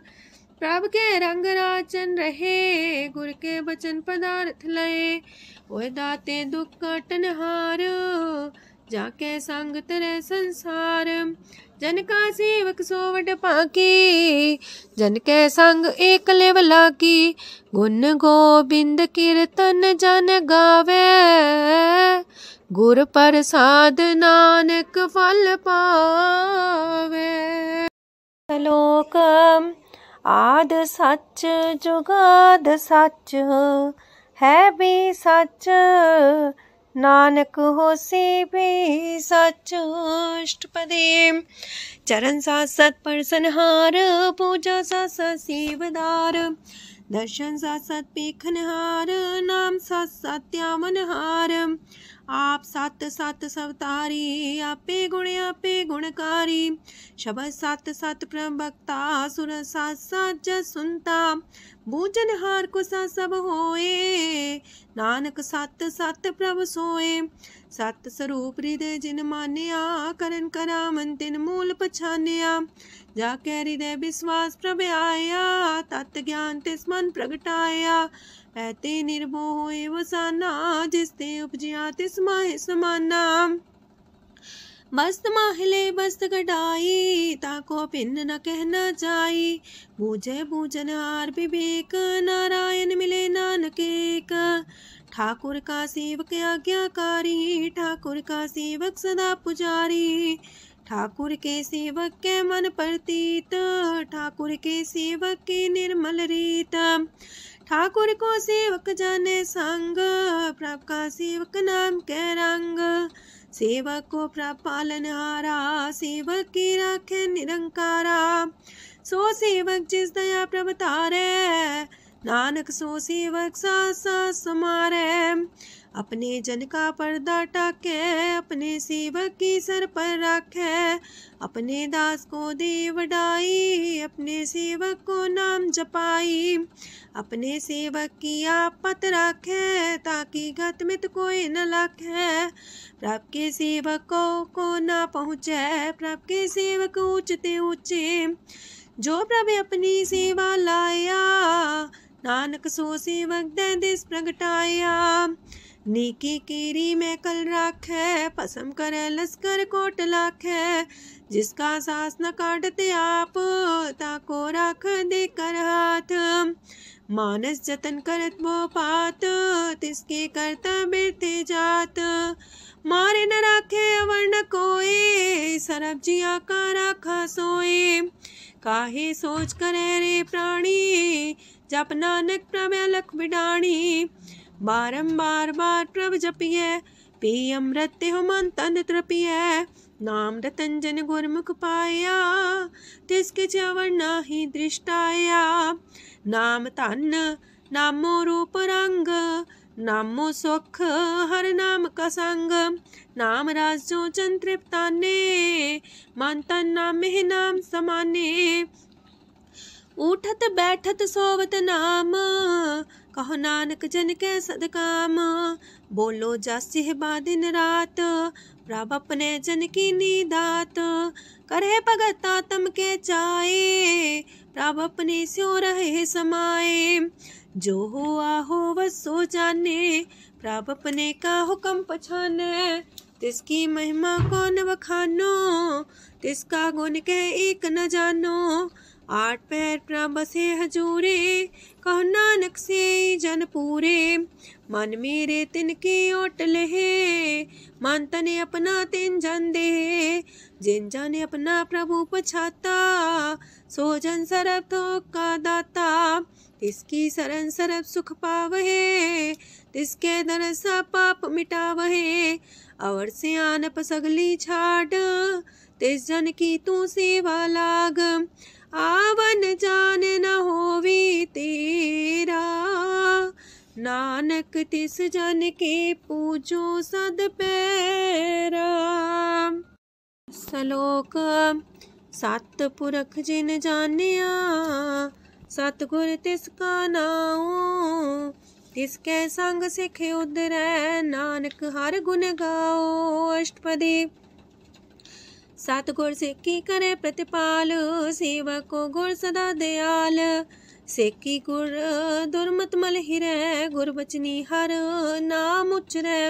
प्रभ के रंग राचन रहे, गुर के वचन पदार्थ लए। ओए दाते दुख काटन हार, जाके संग तरह संसार। जन का सेवक सोवट पाकी, जन के संग एक लेवला की। गुण गोबिंद कीर्तन जन गावे, गुर प्रसाद नानक फल पावे। श्लोक आद सच जुगाद सच है भी सच नानक होसी भी सच। अष्टपदी चरण साथ सत परसनहार पूजा साथ सत सेवदार दर्शन साथ सत पेखनहार नाम साथ सत्यावनहार आप सत सत सवतारी आपे गुणकारी शब्द सत सत प्रवक्ता सुर साथ साथ जस सुनता बूझनहार को सा सब होए नानक सत सत प्रभ सोए। सत स्वरूप हृदय जिन मानिया करन करामन तिन मूल पछानिया जाके हृदय विश्वास प्रभ आया तत् ज्ञान तिस मन प्रगटाया ऐते निर्भो होए वसाना जिसते उपजिया तिस माहि समाना। बस्त माहिले बस्त कटाई ताको भिन्न न कहना जाई बूझे बूझनहार विवेक नारायण मिले नानक एक। ठाकुर का सेवक आज्ञाकारी ठाकुर का सेवक सदा पुजारी ठाकुर के सेवक के मन प्रतीत ठाकुर के सेवक की निर्मल रीत। ठाकुर को सेवक जाने संग प्रभ का सेवक नाम के रंग सेवक को प्रभ पालनहारा सेवक की राखे निरंकारा। सो सेवक जिस दया प्रभ तारे नानक सो सेवक साथ साथ समारे। अपने जन का पर्दा टाके अपने सेवक की सर पर रखे अपने दास को दे वडाई अपने सेवक को नाम जपाई अपने सेवक की आपत रखे ताकि गत मित कोई न लखे। प्रभ के सेवक को ना पहुँचे प्रभ के सेवक ऊंचते ऊंचे जो प्रभ अपनी सेवा लाया नानक सो सेवक दे दिस प्रगटाया। नीकी कीरी में कल राखे पसम करे लश्कर कोट लाखे जिसका सास न काटते आप ताको राख दे कर हाथ मानस जतन करत वो पात तिसके करता बिरते जात मारे न राखे अवर न कोई सरब जिया का राखा सोए। काहे सोच करे रे प्राणी जप नानक प्रभ अलख बिडाणी बारंबार बार प्रभ जपिए पी अमृत हो मन तन तृपिए नाम रतन जन गुरमुख पाया तिसके चवर नाही दृष्टाया। नाम धन नामो रूप रंग नामो सुख हर नाम का संग नाम राज जो जन तृप्ताने मन तन नाम ही नाम समाने। उठत बैठत सोवत नाम कहो नानक जन के सदकाम बोलो जासिह दिन रात प्रभ अपने जन की नीदात करे भगत आत्म के चाए प्रभ अपने स्यो रहे समाए। जो हो आहो वसो जाने प्रभ अपने का हुक्म पछाने तिसकी महिमा कौन बखानो तिसका गुण के एक न जानो। आठ पैर प्रभ बसे हजूरे कहो नानक से जन पूरे मन मेरे तिनकी ओट लहे मन तने अपना तिन जन दे जिन जाने अपना प्रभु पछाता सो जन सरब थोक का दाता तिसकी शरण सरब सुख पावहे तिसके दरसा पाप मिटावहे। और से आन पसगली छाड़ तिस जन की तू सेवा लाग आवन जान न होवी तेरा नानक तिस जन के पूजो सद पैरा। श्लोक सत पुरख जिन जानिया सतगुर तिसका नाओ तिसके संग सिखे उदरै नानक हर गुण गाओ। अष्टपदी सतगुर सिक्की करे प्रतिपाल सेवक को गुर सदा दयाल सिक्की गुर दुर्मत मल हिरै गुर बचनी हर नाम उचरै।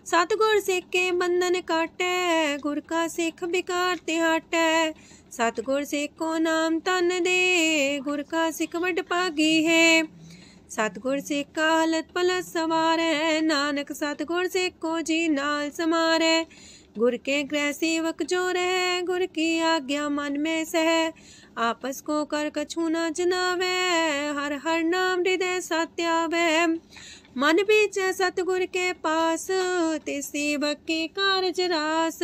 सतगुर सिक्के बंधन काटै गुर का सिख बिकार ते हटै सतगुर सिक्को नाम तन दे गुर का सिख वड पागी है। सतगुर सिख का हलत पलत सवार है, नानक सतगुर सिख को जी नाल समार है। गुर के गृह सेवक जो रहे, गुर की आज्ञा मन में सह। आपस को कर कछु न जनावे, हर हर नाम हृदय सत्यावे। मन बीचे सतगुर के पास, ते सेवक के कारज रास।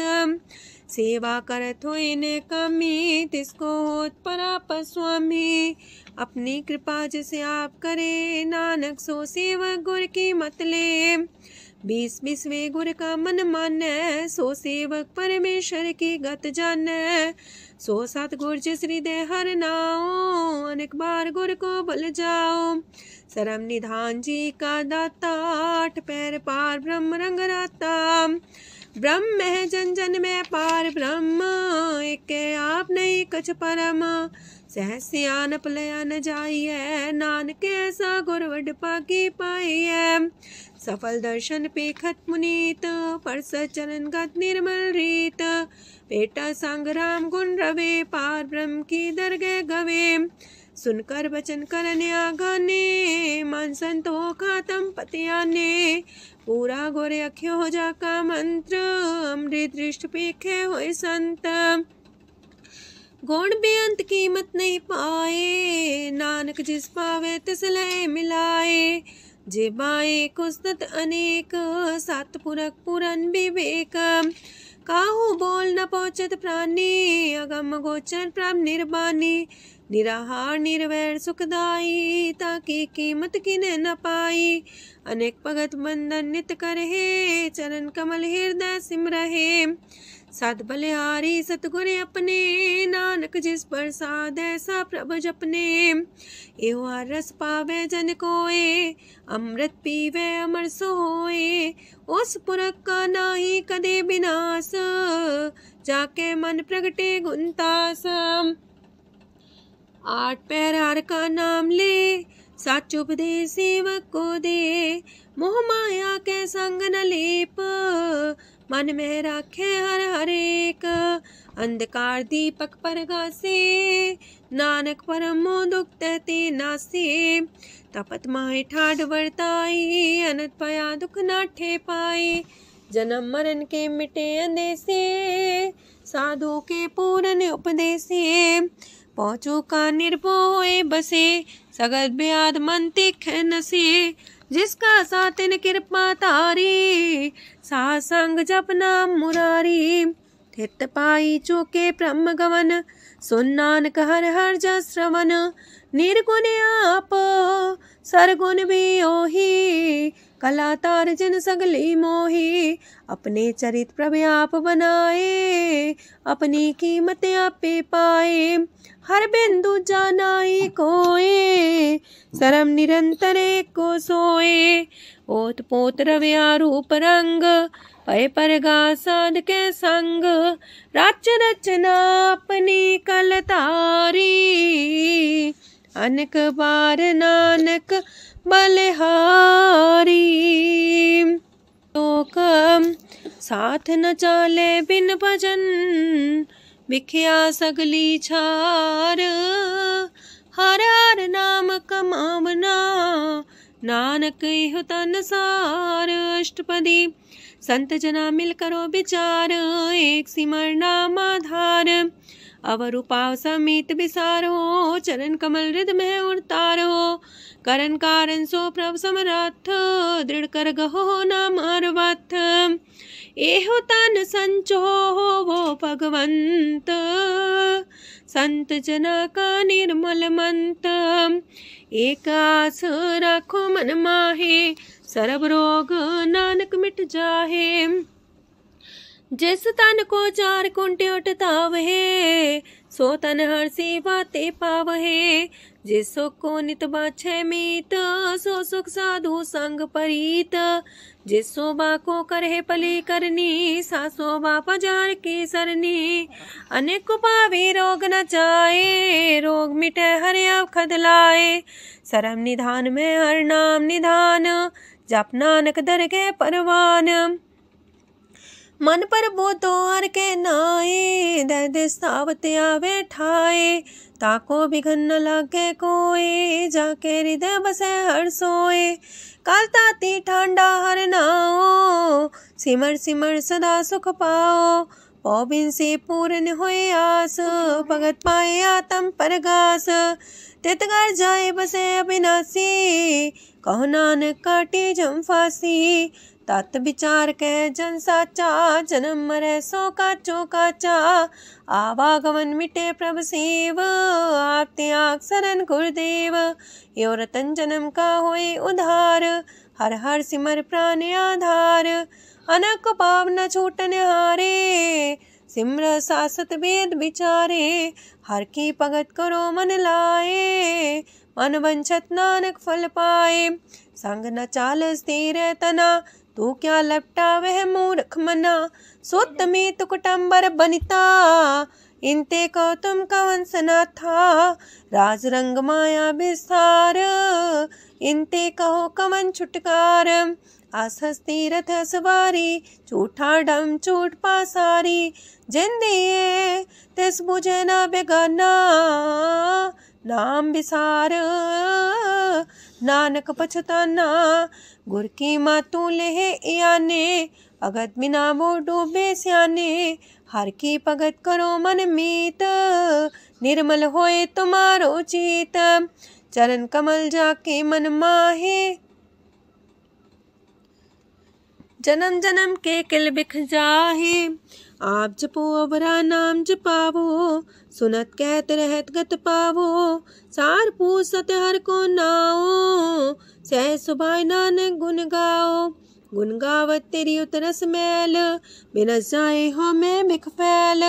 सेवा करत होए ने कामी, तिसको होत पराप स्वामी। अपनी कृपा जिसे आप करे, नानक सो सेवक गुर की मत ले। 20 गुर का मन माने, सो सेवक परमेश्वर की गत जाने। सो सतगुर जिस हृदय हर नाओ, अनेक बार गुर को बल जाओ। सरम निधान जी का दाता, 8 पैर पार ब्रह्म रंग राता। ब्रह्म है जन जन में पार ब्रह्म, एक आप नहीं कछ परम। सहस सियानप लया न जाइए, नानक ऐसा गुर वड पाकी पाई है। सफल दर्शन पेखत मुनीत, परस चरण गत निर्मल रीत। पेटा संग राम गुण रवे, पार ब्रह्म की दरगह गवे। सुनकर वचन करन आगाने, मन संतो खातम पतियाने। पूरा गोरे अख्यो हो जाका मंत्र, अमृत दृष्ट पेखे होए संत। गुण बेअंत कीमत नहीं पाए, नानक जिस पावे तिस लय मिलाए। जे बाए कुस्तत अनेक, सतपुरख पुरन विवेक। काहू बोल न पहुँचत प्राणी, अगम गोचर प्रभ निर्बानी। निराहार निर्वैर सुखदाई, ताकि कीमत किने न पाई। अनेक भगत बंधन नित करहे, चरण कमल हृदय सिमरहे। सत बलिहारी सतगुर अपने, नानक जिस प्रसाद ऐसा प्रभ जपने। एहो हर रस पावे जन कोय, अमृत पीवे अमर सोए। उस पुरख का नाहि कदे विनाश, जाके मन प्रगटे गुणतास। 8 पैर हर का नाम ले, सच उपदेश सेवक को दे। मोह माया के संग न लेप, मन में राखे हर हरेक। अंधकार दीपक परगासे, नानक परम मोह दुख तहते नासे। तपत माहे ठाड वर्ताई, अनंत पया दुख नाठे पाए। जन्म मरण के मिटे अंदेसे, साधु के पूरन उपदेसे। पहुँचो का निर्भो होए बसे, सगत ब्याद मन तीखे नसे। जिसका सातिन कृपा तारी, साथ संग जप नाम मुरारी। थित पाई चूके ब्रह्म गवन, सुन नानक हर हर जस श्रवण। निर्गुण आप सरगुण भी ओही, कला तार जिन सगली मोही। अपने चरित प्रभु आप बनाए, अपनी कीमत आपे पाए। हर बिंदु जानाई कोए, सरम निरंतर को सोए। ओत पोत रव्या रूप रंग, पय परगा साध के संग। राच रचना अपनी कल तारी, अनेक बार नानक बलिहारी। लोक साथ न चाले बिन भजन, बिख्या सगली छार। हर हर नाम कमावना, नानक इह तन सार। अष्टपदी संत जना मिल करो विचार, एक सिमर नाम आधार। अवर उपाव समीत विसारो, चरण कमल हृदय में उतारो। करन कारण सो प्रभ समरथ, दृढ़ कर गहो नाम अर्वथ। एहो तन संचो हो वो भगवंत, संत जना का निर्मल मंत। एक आस राखो मन माहे, सरब रोग नानक मिट जाहे। जिस तन को 4 कुंटे उठतावहे, सो तन हर सेवा ते पावहे। जिस सुख को नित बाछे मीत, सो सुख साधु संग परीत। जिस शोभा को करहे पली करनी, सा शोभा पजार की सरनी। अनेक पावे रोग न जाए, रोग मिटे हर अवखद लाए। सरम निधान में हर नाम निधान, जप नानक दरगह परवान। मन पर बोधो हर के नाए, दर्द सावत आवे ठाए। ताको बिघन न लागे कोए, जाके हृदय बसे हर सोए। काल ताती ठांडा हर नाओ, सिमर सिमर सदा सुख पाओ। पौबिन से पूर्ण होए आस, भगत पाए आत्म परगास। तितगर जाए बसे अविनाशी, कहो नानक काटे जम फांसी। तत् विचार कह जन साचा, जन्म मरै सो काचो काचा। आवागमन मिटे प्रभ सेव, आप त्याग शरण गुरुदेव। यो रतन जन्म का होए उधार, हर हर सिमर प्राण आधार। अनक पाव न छूटन हारे, सिमर सासत वेद विचारे। हर की भगत करो मन लाए, मन वंछत नानक फल पाए। संग न चाल स्थिर तना, तू क्या लपटा वह मूर्ख मना। सुत में तु कुटुम्बर बनिता, इनते को तुम कवन सना था। राज रंग माया विस्तार, इनते कहो कवन छुटकार। आस हस्ती रथ सवारी, झूठा डम झूठ पासारी। जिन दिए तिस बुझे न बेगाना, नाम विसार नानक पछताना। गुर की मातू लेहे याने, भगत बिना वो डूबे स्याने। हर की भगत करो मन मीत, निर्मल होए तुम्हारो चित। चरण कमल जाके मन माहे, जन्म जन्म के किल बिख जाहे। आप जपो अवरा नाम जपावो, सुनत कहत रहत गत पावो। सार पूछ सत हर को नाओ, सह सुभाय नानक गुन गाओ। गुन गावत तेरी उतरस मैल, बिनस जाए हो मैं बिख फैल।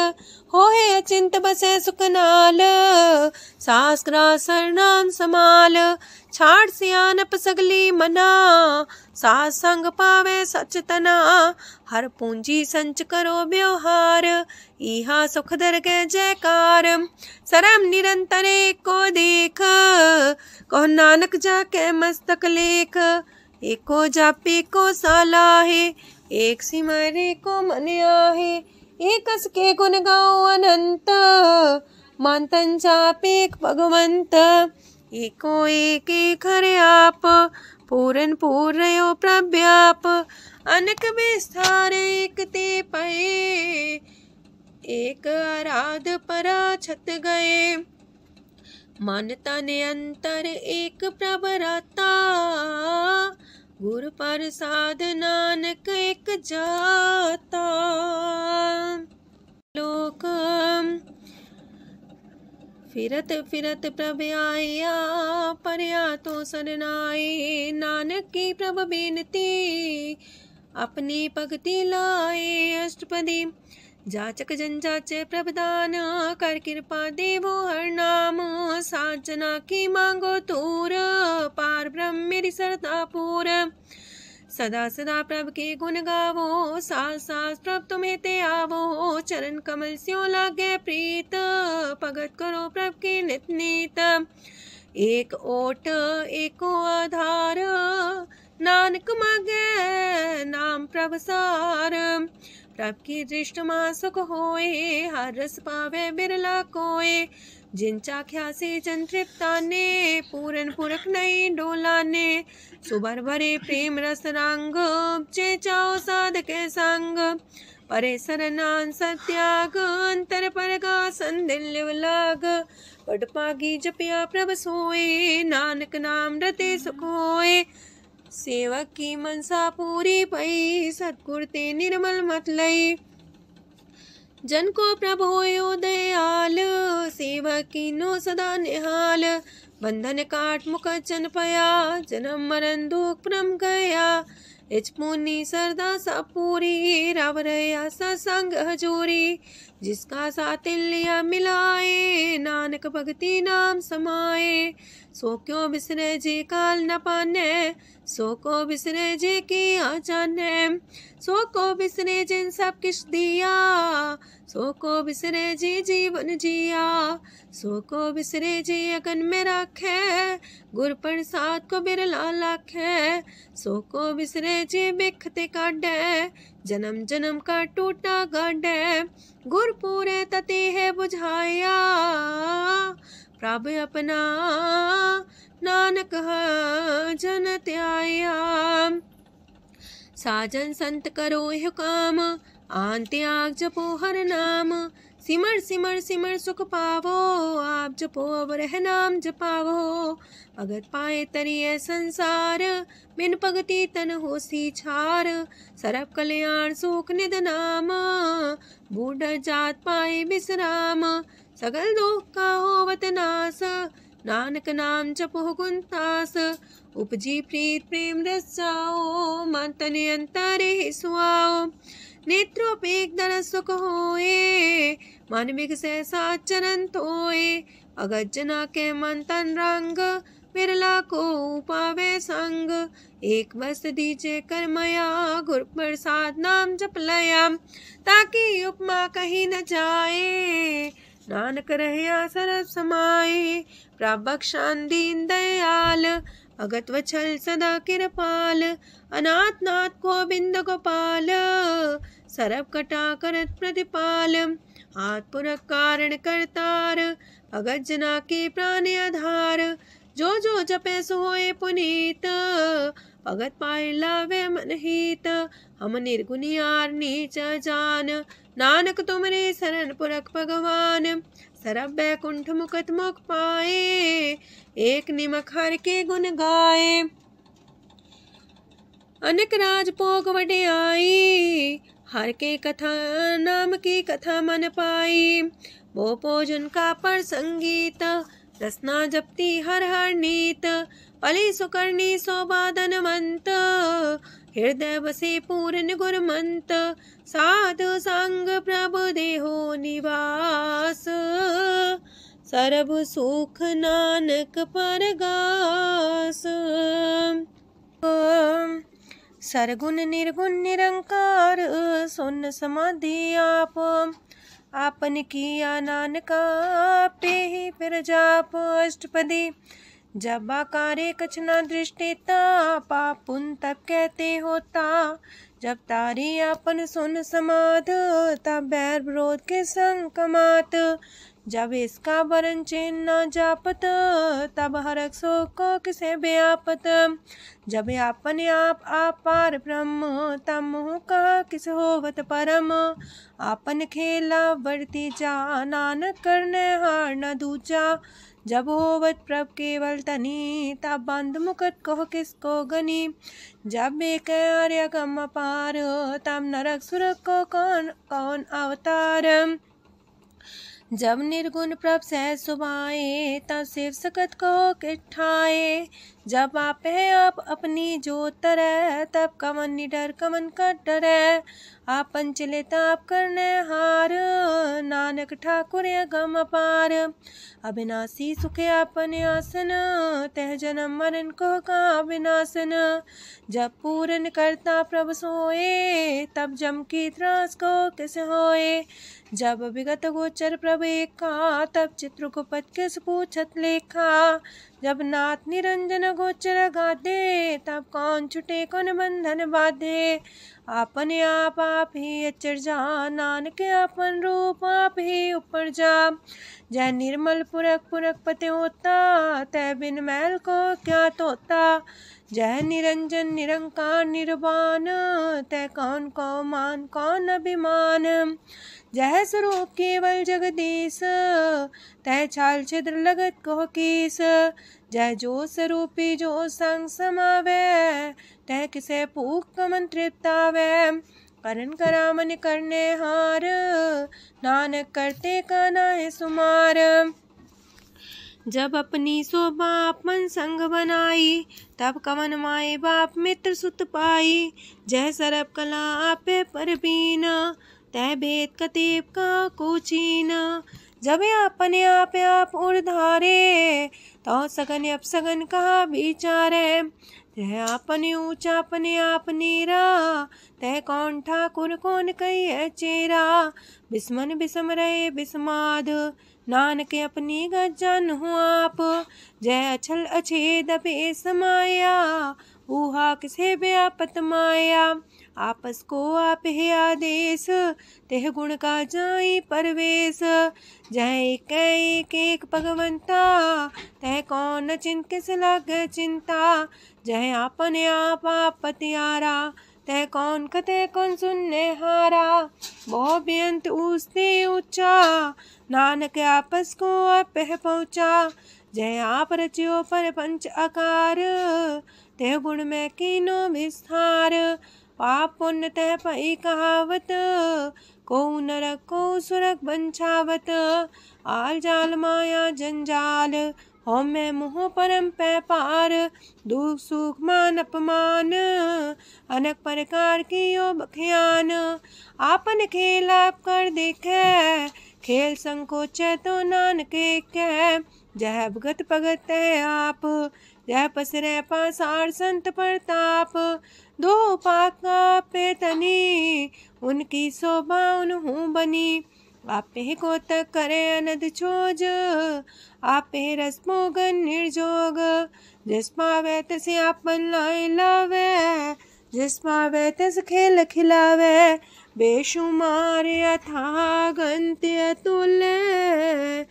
होए अचिंत बसे सुखनाल, सास ग्रास सरनाम समाल। छाड़ सियानप सगली मना, सास संग पावे सच तना। हर पूंजी संच करो व्यवहार, इहा सुख दर के जयकार। सरम निरंतर को देख, कहो नानक जाके मस्तक लेख। एको जापे को सालाहे, एक सिमरे को मन आहे। एक अस के गुण गाओ अनंत, मानतन जापे भगवंत। एको एक एक हरे आप, पूरन पूर्णयो प्रव्याप। अनक विस्तार एक ते पए, एक आराध परा छत गए। मन तन अंतर एक प्रभ राता, गुर प्रसाद नानक एक जाता। लोक फिरत फिरत प्रभ आया, परया तो सरनाए। नानक की प्रभ बेनती, अपनी भगति लाए। अष्टपदी जाचक जन जाचे प्रभदान, कर कृपा देवो हर नाम। सात जना की मांगो तूर, पार ब्रह्म मेरी सरदा पूर। सदा सदा प्रभ के गुण गावो, सास सास प्रभ तुम्हें ते आवो। चरण कमल स्यो लागे प्रीत, भगत करो प्रभ के नित नीत। एक ओट एको आधार, नानक मांगे नाम प्रभ सार। प्रभ की दृष्ट मां सुख होए, हर रस पावे बिरला कोय। जिन चाख्या से जन तृप्ताने, पूरन पुरख नहीं डोलाने। सुबर भरे प्रेम रस रंग, जे चाओ साधके संग। परे सरनान सत्याग, अंतर परगा संदिल लाग। पट पागी जपिया प्रभ सोए, नानक नाम रते सुख होए। सेवक की मनसा पूरी पई, सतगुर ते निर्मल मत लई। जन को प्रभ होयो दयाल, सेवक की नो सदा निहाल। बंधन काट मुख चन पया, जन्म मरण दुख परम गया। इच पुनी सरदा सा पूरी, राव रया सत्संग हजूरी। जिसका सातिल्य मिलाए, नानक भगति नाम समाए। सो क्यों बिसरे जे काल न पाने, सो को बिसरे जे की आचाने, सो को बिसरे जिन सब किश दिया, सो को बिसरे जी जीवन जिया, सो को बिसरे जी अगन में राखे, गुर प्रसाद को बिरला लाखे, सो को बिसरे जी बिखते काटे, जन्म जन्म का टूटा गाडे, गुर पूरे तते है बुझाया, प्रभु अपना नानक जन त्याया। साजन संत करो यह काम, आन त्याग जपो हर नाम, सिमर सिमर सिमर सुख पावो, आप जपो अब रह नाम जपावो, भगत पाए तरिए संसार, बिन भगति तन होसी छार, सरब कल्याण सुख निध नाम, बूढ़ जात पाए विश्राम, सगल दुख का होवत नाश, नानक नाम जपो गुणतास, उपजी प्रीत प्रेम रस जाओ, मन तन अंतर सुआओ, नेत्रोपेक दर सुख होए, मन बिगसे सात चरण तोए, अगत जना के मन तन रंग, बिरला को पावे संग, एक बस दीजे कर मया, गुर प्रसाद नाम जप लया, ताकि उपमा कहीं न जाए, नानक रहया सरब समाए, प्रभक्षान दीन दयाल, अगत वछल सदा कृपाल, अनाथ नाथ गोविंद गोपाल, सरब कटा करत प्रतिपाल, हाथ पुरख कारण करतार, भगत जना के प्राण आधार, जो जो जपे सो होए पुनीत, भगत पाए लावे मन हित, हम निर्गुनियार नीच जान, नानक तुमरे शरण पुरख भगवान, सरब बैकुंठ मुकत मुख पाए, एक निमक हर के गुण गाए, अनेक राज भोग वड्याई, हर के कथा नाम की कथा मन पाई, वो भोजन का पर संगीत, रसना जपती हर हर नीत, पली सुकर्णी सोबादन मंत, हृदय बसे पूर्ण गुरमंत, साधु संग प्रभु देहो निवास, सरब सुख नानक परगास। सरगुण निर्गुण निरंकार, सुन समाधि आप, आपन किया नानका पे ही फिर जाप, अष्टपदी जब आकारे कछ न दृष्टिता, पाप पुन तब कहते होता, जब तारी आपन सुन समाध, तब बैर विरोध के संग कमात, जब इसका वरण चिन्ह न जापत, तब हरक सो को किसे व्यापत, जब आपने आप पार ब्रह्म, तब मोह का किस होवत परम, आपन खेला वर्ती जा, नानक करने हार न दूजा, जब होवत प्रभ केवल तनी, तब बंद मुकट कहो किसको गनी, जब एक आर्य गम पार, तब नरक सुरक को कौन कौन अवतार, जब निर्गुण प्रभ सहज सुभाए, तब शिव सकत को किठाए, जब आप है आप अपनी जो तरह, तब कमन निडर कमन का डरे, आपन चले ताप करने हार, नानक ठाकुर गम अपार, अविनाशी सुख आपन आसन, तह जन्म मरण को का विनाशन, जब पूरन करता प्रभु सोए, तब जम की त्रास को किस होए, जब विगत गोचर प्रभु एका, तब चित्रगुप्त किस पूछत लेखा, जब नाथ निरंजन गोचर गादे, तब कौन छुटे कौन बंधन बाधे, आपने आप ही अचर जा, नानक आपन रूप आप ही ऊपर जा, जय निर्मल पुरख पुरख पते होता, तय बिन मैल को क्या तोता, जय निरंजन निरंकार निर्वाण, तय कौन को मान कौन अभिमान, जय स्वरूप केवल जगदीश, तय छाल छिद्र लगत को कीस, जय जो स्वरूपी जो संग समावे, तय किसे पूक कमन तृप्तावे, करन करामन करने हार, नानक करते का नाहि सुमार, जब अपनी शोभा अपन संग बनाई, तब कवन माए बाप मित्र सुत पाई, जय सरब कला आपे परबीन, तय भेद कतीब का कोचीन, जब अपने आप उर्धारे, तो सगन अपसगन कहा विचारे। तह अपने ऊंचा अपने आप नीरा, तह कौन ठाकुर कौन कही चेरा। बिस्मन बिसम रहे बिस्माद, नानक अपनी गजन हो आप। जय अछल अछेद पे समाया, ऊहा किसे व्यापत माया। आपस को आप है आदेश, तेह गुण का जाई परवेश। जय एक एक भगवंता, तह कौन किस लग चिंता। जय आपने आप पतियारा, तह कौन कते कौन सुनने हारा। बहु बेअंत ऊसते ऊंचा, नानक आपस को आप पहुँचा। जय आप रचियो पर पंच आकार, तह गुण में कीनो विस्तार। पाप पुण्य तह पई कहावत, को नरक को सुरक बंछावत। आल जाल माया जंजाल, हो मैं मुँह परम पै पार। दुख सुख मान अपमान, अनेक प्रकार की यो बख्यान। आपन खेल आप कर देखे, खेल संकोच तो नानक कह। जह भगत भगत है आप, जह पसरे पासार संत प्रताप। दो पाका पे तनी, उनकी शोभा उन्हू बनी। आपे को तक करे अनद छोज, आपे रस मोगन निर्जोग। जिस पावे तस आपन लाई लावे, जिस पावे तस खेल खिलावे। बेशुमार अथाह गंत अतुल्य,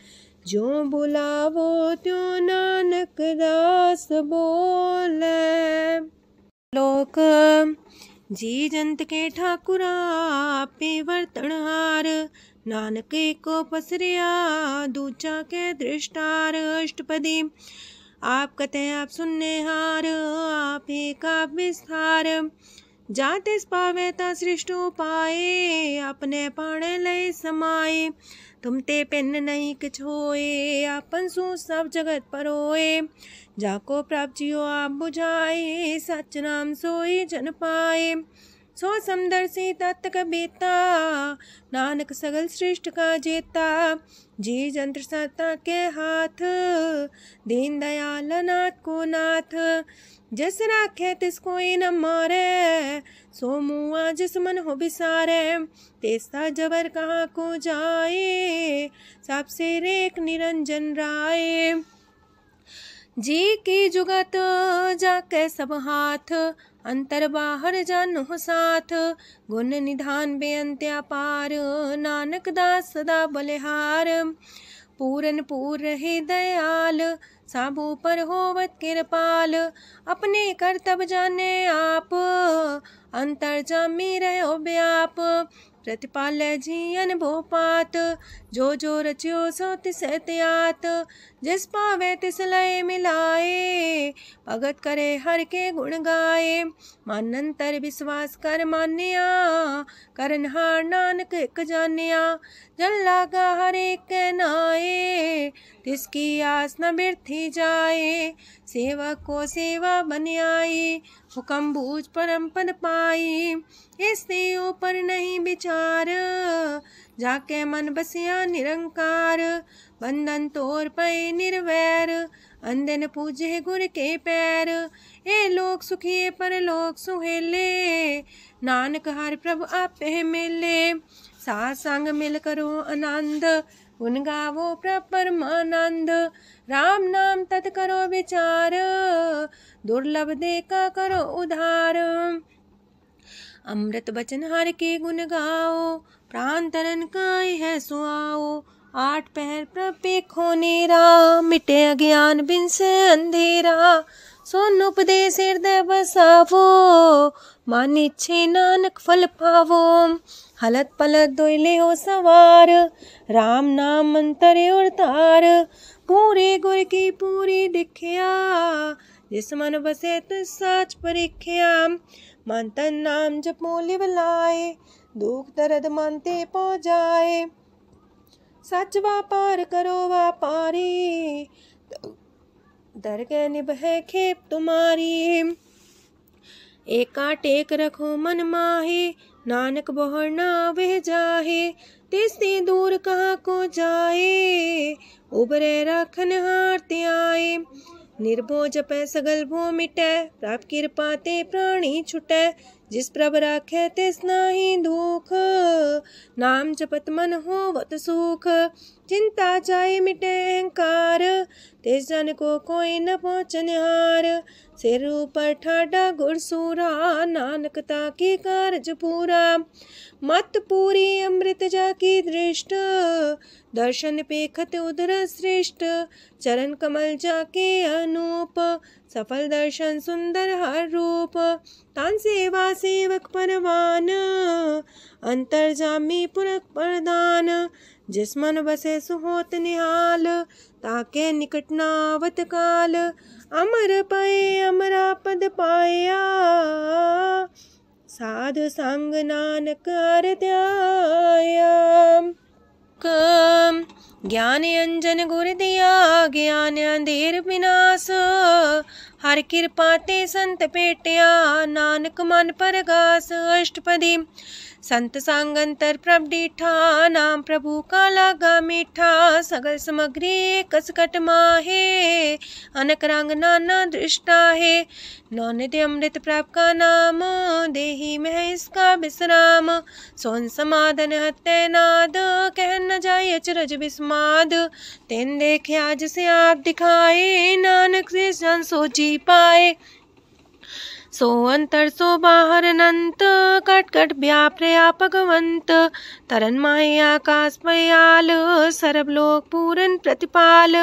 जो बुलावो त्यों नानक दास बोले। लोक जी जंत के ठाकुरा, आपे वर्तनहार। नानक को पसरिया, दूचा के दृष्टार। अष्टपदी आप कते आप सुनने हार, आप का विस्तार। जातिस पावे ता सृष्ट उपाए, अपने पाणे लय समाये। तुम ते पिन नहीं किछ होए, आपन सु सब जगत परोए। जाको प्राप्त जियो आप बुझाए, सच नाम सोई जन पाए। सो समदर्शी तत्त कबीता, नानक सगल सृष्ट का जेता। जी जंत्र सत्ता के हाथ, दीन दयाल नाथ को नाथ। जिस राखे तिस कोई न मारे, सो मुआ जिस मन हो बिसारे। तेस्ता जबर कहाँ को जाए, सबसे रेख निरंजन राय। जी की जुगत जाके सब हाथ, अंतर बाहर जानो साथ। गुण निधान बेअंत अपार, नानक दास सदा बलिहार। पूरन पूर रहे दयाल, साबू पर होवत कृपाल। अपने करतब जाने आप, अंतर जामी रहो व्याप। प्रतिपाल जियन भोपात, जो रचियो सो तिस त्यात। जिस पावे तिस लय मिलाए, भगत करे हर के गुण गाए। मानंतर विश्वास कर मान्या, करनहार नानक एक जान्या। जल लागा हर एक नाए, तिसकी आस न बिरथी जाए। सेवक को सेवा बन आई, हुक्म बूझ परम पद पाई। इससे ऊपर नहीं विचार, जाके मन बसिया निरंकार। बंधन तोड़ पे निर्वैर, अंधन पूजे गुर के पैर। ए लोक सुखिए पर लोक सुहेले, नानक हर प्रभु आपे मिले। साथ संग मिल करो आनंद, गुण गावो प्रभु परमानंद। राम नाम तत् करो विचार, दुर्लभ देखा करो उधार। अमृत बचन हर के गुण गाओ, प्राण तरन काय है सुआओ। आठ पहर प्रभु खोनेरा, मिटे अज्ञान बिन से अंधेरा। सुन उपदेश हृदय बसावो, मानिछे नानक फल पावो। हलत पलत दोइले हो सवार, राम नाम मंत्र और तार। पूरे गुर की पूरी दिखिया, जिस मन बसे तिस साच परिख्या। मन तन नाम जपो लिव लाए, दुख दर्द मानते पो जाए। सच व्यापार करो व्यापारी, दरगह निभे खेप तुम्हारी। एका टेक रखो मन माहे, नानक बहुर ना वह जाहे, तिसते दूर कहाँ को जाए। उबरे राखन हार ते आए, निर्भो जपै सगल भो मिटै। प्रभ कृपा ते प्राणी छुटै, जिस प्रभ राखै तिस नाहि दुख। नाम जपत मन होवत सुख, चिंता जाए मिटे अहंकार। तिस जन को कोई न पहुँचनिहार, सिर ऊपर ठाडा गुरसूरा। नानक ताके कारज पूरा, मत पूरी अमृत जाकी दृष्ट। दर्शन पेखत उदर श्रेष्ठ, चरण कमल जाके अनूप। सफल दर्शन सुंदर हर रूप, तान सेवा सेवक परवान। अंतर जामी पुरख प्रदान, जिस मन बसे सुहोत निहाल। ताके निकट नावत काल, अमर पाए अमरा पद पाया। साध संग नानक हर ध्याया। ज्ञान अंजन गुर दिया, ज्ञान अंधेर विनाश। हर कृपा ते संत पेटिया, नानक मन परगास। अष्टपदी संत संग अंतर प्रभ डीठा, नाम प्रभु का लागा मीठा। सगल सामग्री कसकट माहे, अनक रंग नाना दृष्टा है। नौनिधि अमृत प्रभ का नाम, देही में इसका विश्राम। सोन समाधन हत्ते नाद, कह न जाय अचरज विस्माद। तेन देखे आज से आप दिखाए, नानक से जन सो जी पाए। सो अंतर सो बाहर अनंत, कट कट व्याप रया भगवंत। तरन माहे आकाश पयाल, सरब लोक पूरन प्रतिपाल।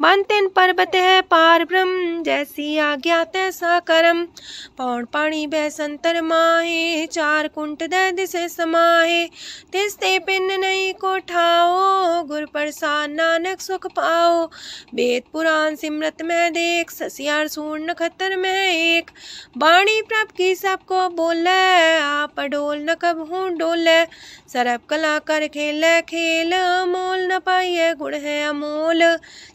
बनतेन पर्वत है पार ब्रह्म, जैसी आज्ञा तैसा करम। पौन पाणी बह संतर माहे, चार कुंट दह दिसे समाहे। तिसते पिन नहीं को ठाओ, गुर प्रसाद नानक सुख पाओ। वेद पुराण सिमरत में देख, ससियार सूर नखत्तर में एक। वाणी प्रभ की सबको बोले, आप डोल न कबहू डोले। सरब कला कर खेले खेल, मोल न पाइए गुण है अमोल।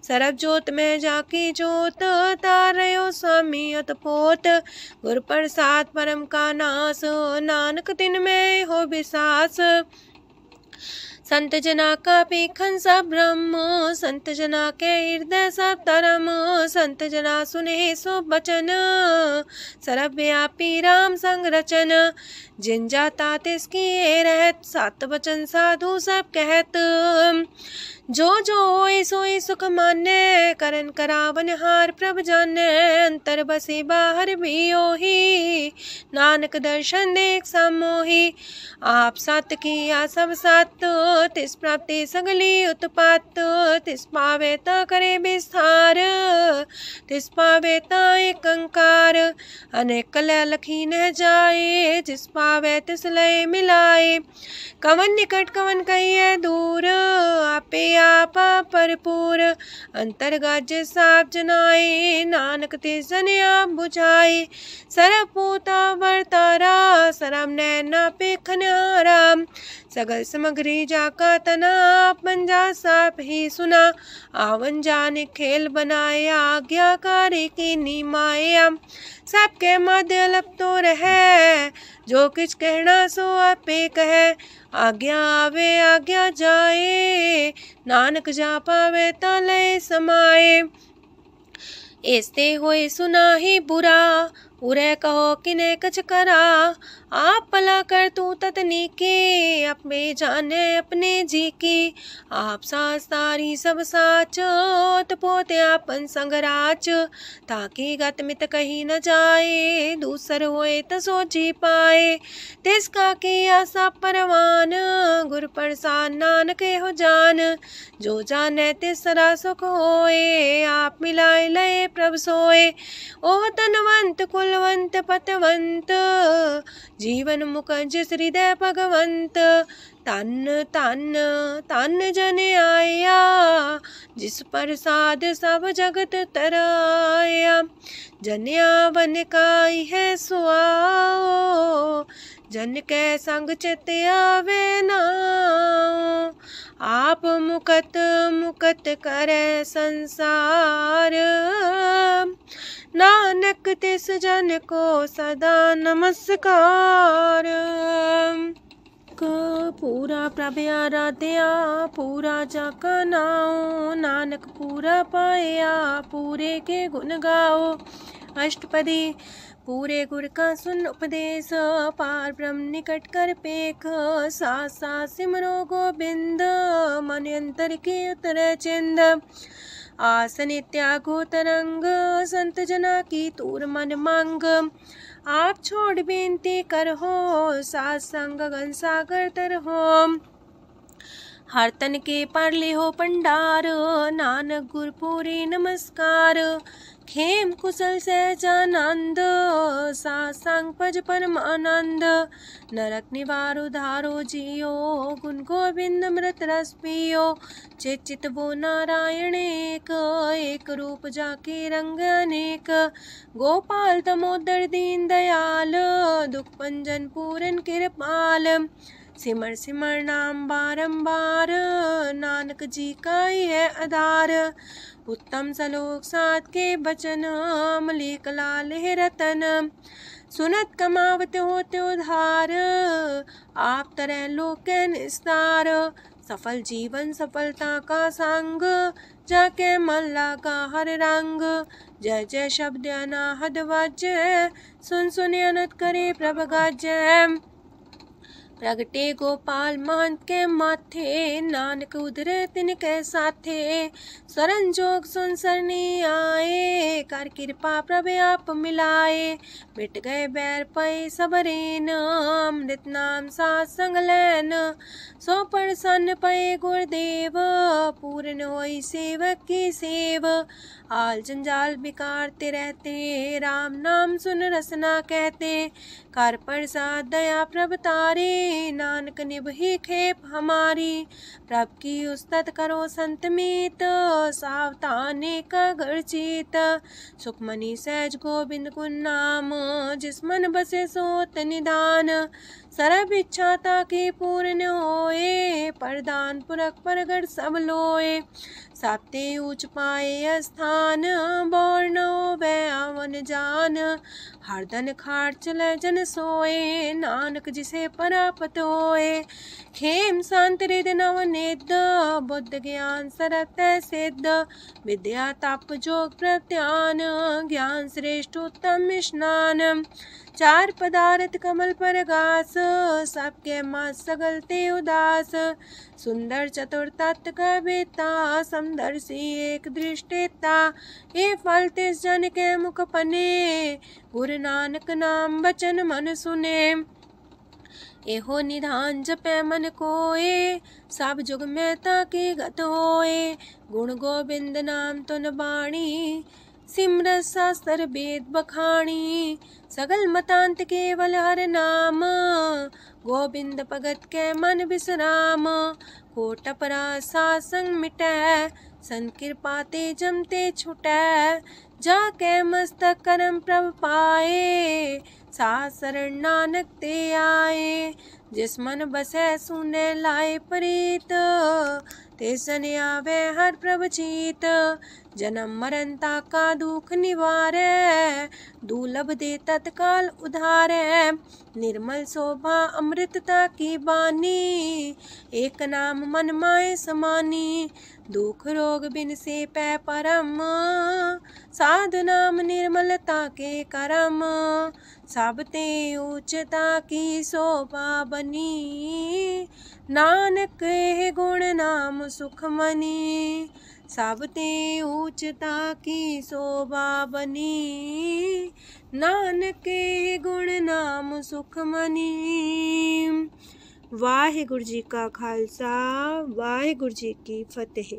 सरब जोत में जाकी जोत, तारयो स्वामी अतपोत। गुर प्रसाद परम का नास, नानक तिन में हो विसास। संत जना का पेखन सब ब्रह्म, संत जना के हृदय सब धर्म। संत जना सुने सो बचन, सरब व्यापी राम संग रचन। जिन जाता तिसकी रहत, सात वचन साधु सब कहत। जो जो होए सोए सुख माने, करन करावन हार प्रभ जाने। अंतर बसे बाहर भी ओही, नानक दर्शन देख समोही। आप सत किया सब सत, तिस प्राप्ति सगली उत्पात। तिस पावे ता करे विस्तार, तिस पावे ता एक अंकार। अनेक कलय लखी न जाए, जिस पावे तिस लय मिलाए। कवन निकट कवन कहिए दूर, आपे आपा भरपूर। अंतर गाजे साप जनाए, नानक तिस जन आप बुझाए। सरब पूता वर्तारा, सरम नैना पेखन हारा। सगल सामग्री जाका तना, बन जा साप ही सुना। आवन जाने खेल बनाया, आज्ञाकारी की निमाया। सबके मध्य लप तो रहे, जो किछ कहना सो आपे कहे। आज्ञा आवे आज्ञा जाए, नानक जा पावे ता लय समाए। ऐसते होए सुना ही बुरा, उरे कहो किने कछ करा। आप भला कर तू ततनी के, अपने जाने अपने जी की। आप सास तारी सब साच, पोते आपन संग राच। ताकि गत मित कही न जाए, दूसर होए त सोची पाए। तिसका किया सब परवान, गुर प्रसाद नानक हो जान। जो जाने तिसरा सुख होए, आप मिलाए लय प्रभ सोए। ओह तनवंत कुलवंत पतवंत, जीवन मुकज हृदय भगवंत। तन तन तन जन आया, जिस प्रसाद सब जगत तराया। जन्या बन काई है सुआओ, जन के संग चित आवे नाओ। आप मुकत मुकत करे संसार, नानक नानक तिस जन को सदा नमस्कार। पूरा प्रभ आराध्या पूरा जाका नाओ, नानक पूरा पाया पूरे के गुण गाओ। अष्टपदी पूरे गुर का सुन उपदेश, पार ब्रह्म निकट कर पेख। साथ साथ सिमरो गोबिंद, मन अंतर के उतरे चिंद। आसन त्यागो तरंग, संत जना की तूर मन मांग। आप छोड़ बेनती कर हो, सात संग गगन सागर तर हो। हर तन के पर ले हो पंडार, नानक गुर पूरी नमस्कार। खेम कुशल सहजानंद, सात संग पज परमानंद। नरक निवार उधारो जियो, गुण गोविंद मृत रस पियो। चित वो नारायण एक, एक रूप जाके रंग अनेक। गोपाल तमोदर दीन दयाल, दुख पंजन पूरन कृपाल। सिमर सिमर नाम बारंबार, नानक जी का ही है आधार। उत्तम सलोक सात के बचन, मलिक लाल है रतन। सुनत कमावत होते उधार, आप तरह लोक निस्तार। सफल जीवन सफलता का संग, जाके मन लागा हर रंग। जय जय शब्द अनाहद वाजय, सुन सुन अनत करे प्रभ गाजय। प्रगटे गोपाल महंत के माथे, नानक उधरे तिनके साथे। स्वरन जोग सुन सरनी आए, कर कृपा प्रभ आप मिलाए। मिट गए बैर पै सबरेन, अमृत नाम साथ संग लैन। सो प्रसन्न पै गुरुदेव, पूर्ण होई सेवक की सेव। आल जंजाल बिकारते रहते, राम नाम सुन रसना कहते। कर प्रसाद दया प्रभ तारे, नानक निभही खेप हमारी। प्रभ की उस्तत करो संत मीत, सावधानी का घर चीत। सुखमनी सहज गोविंद गुण नाम, जिस मन बसे सोत निधान। सर्व इच्छा ताकि पूर्ण होए, प्रदान पुरख परगट सब लोए। साप्ते ऊंच पाए स्थान, बोर न होवे आवन जान। हरदन खाट चले जन सोए, नानक जिसे परापत होए। खेम शांत हृद नव निध, बुद्ध ज्ञान सरत सिद्ध। विद्या तप जोग प्रत्यान, ज्ञान श्रेष्ठ उत्तम स्नान। चार पदार्थ कमल पर घास, सबके मास सगलते उदास। सुंदर चतुर तत्व का बेता, समदर्शी एक दृष्टिता। ये फल तिस जन के मुख पने, गुरु नानक नाम बचन मन सुने। एहो निधान जपे मन कोए, सब जुग में ताकि गत होए। गुण गोविंद नाम तुन बाणी, सिमरत शास्त्र वेद बखाणी। सगल मतांत केवल हर नाम, गोविंद भगत के मन विश्राम। कोट अपराध सात संग मिटै, संत कृपा ते जमते छुटै। जाके मस्तक करम प्रभ पाए, साथ शरण नानक ते आए। जिस मन बसै सुने लाए प्रीत, तिस जन आवे हर प्रभ चीत। जन्म मरण ताका दुख निवारै, दुर्लभ दे तत्काल उधारै। निर्मल शोभा अमृतता की बानी, एक नाम मन माए समानी। दुख रोग बिन से पै परम, साधु नाम निर्मलता के करम। सब ते उच्चता की शोभा बनी, नानक है गुण नाम सुखमनी। सब ते उच्चता की शोभा बनी, नानक है गुण नाम सुखमनी। वाहिगुरु जी का खालसा, वाहिगुरु जी की फतेह।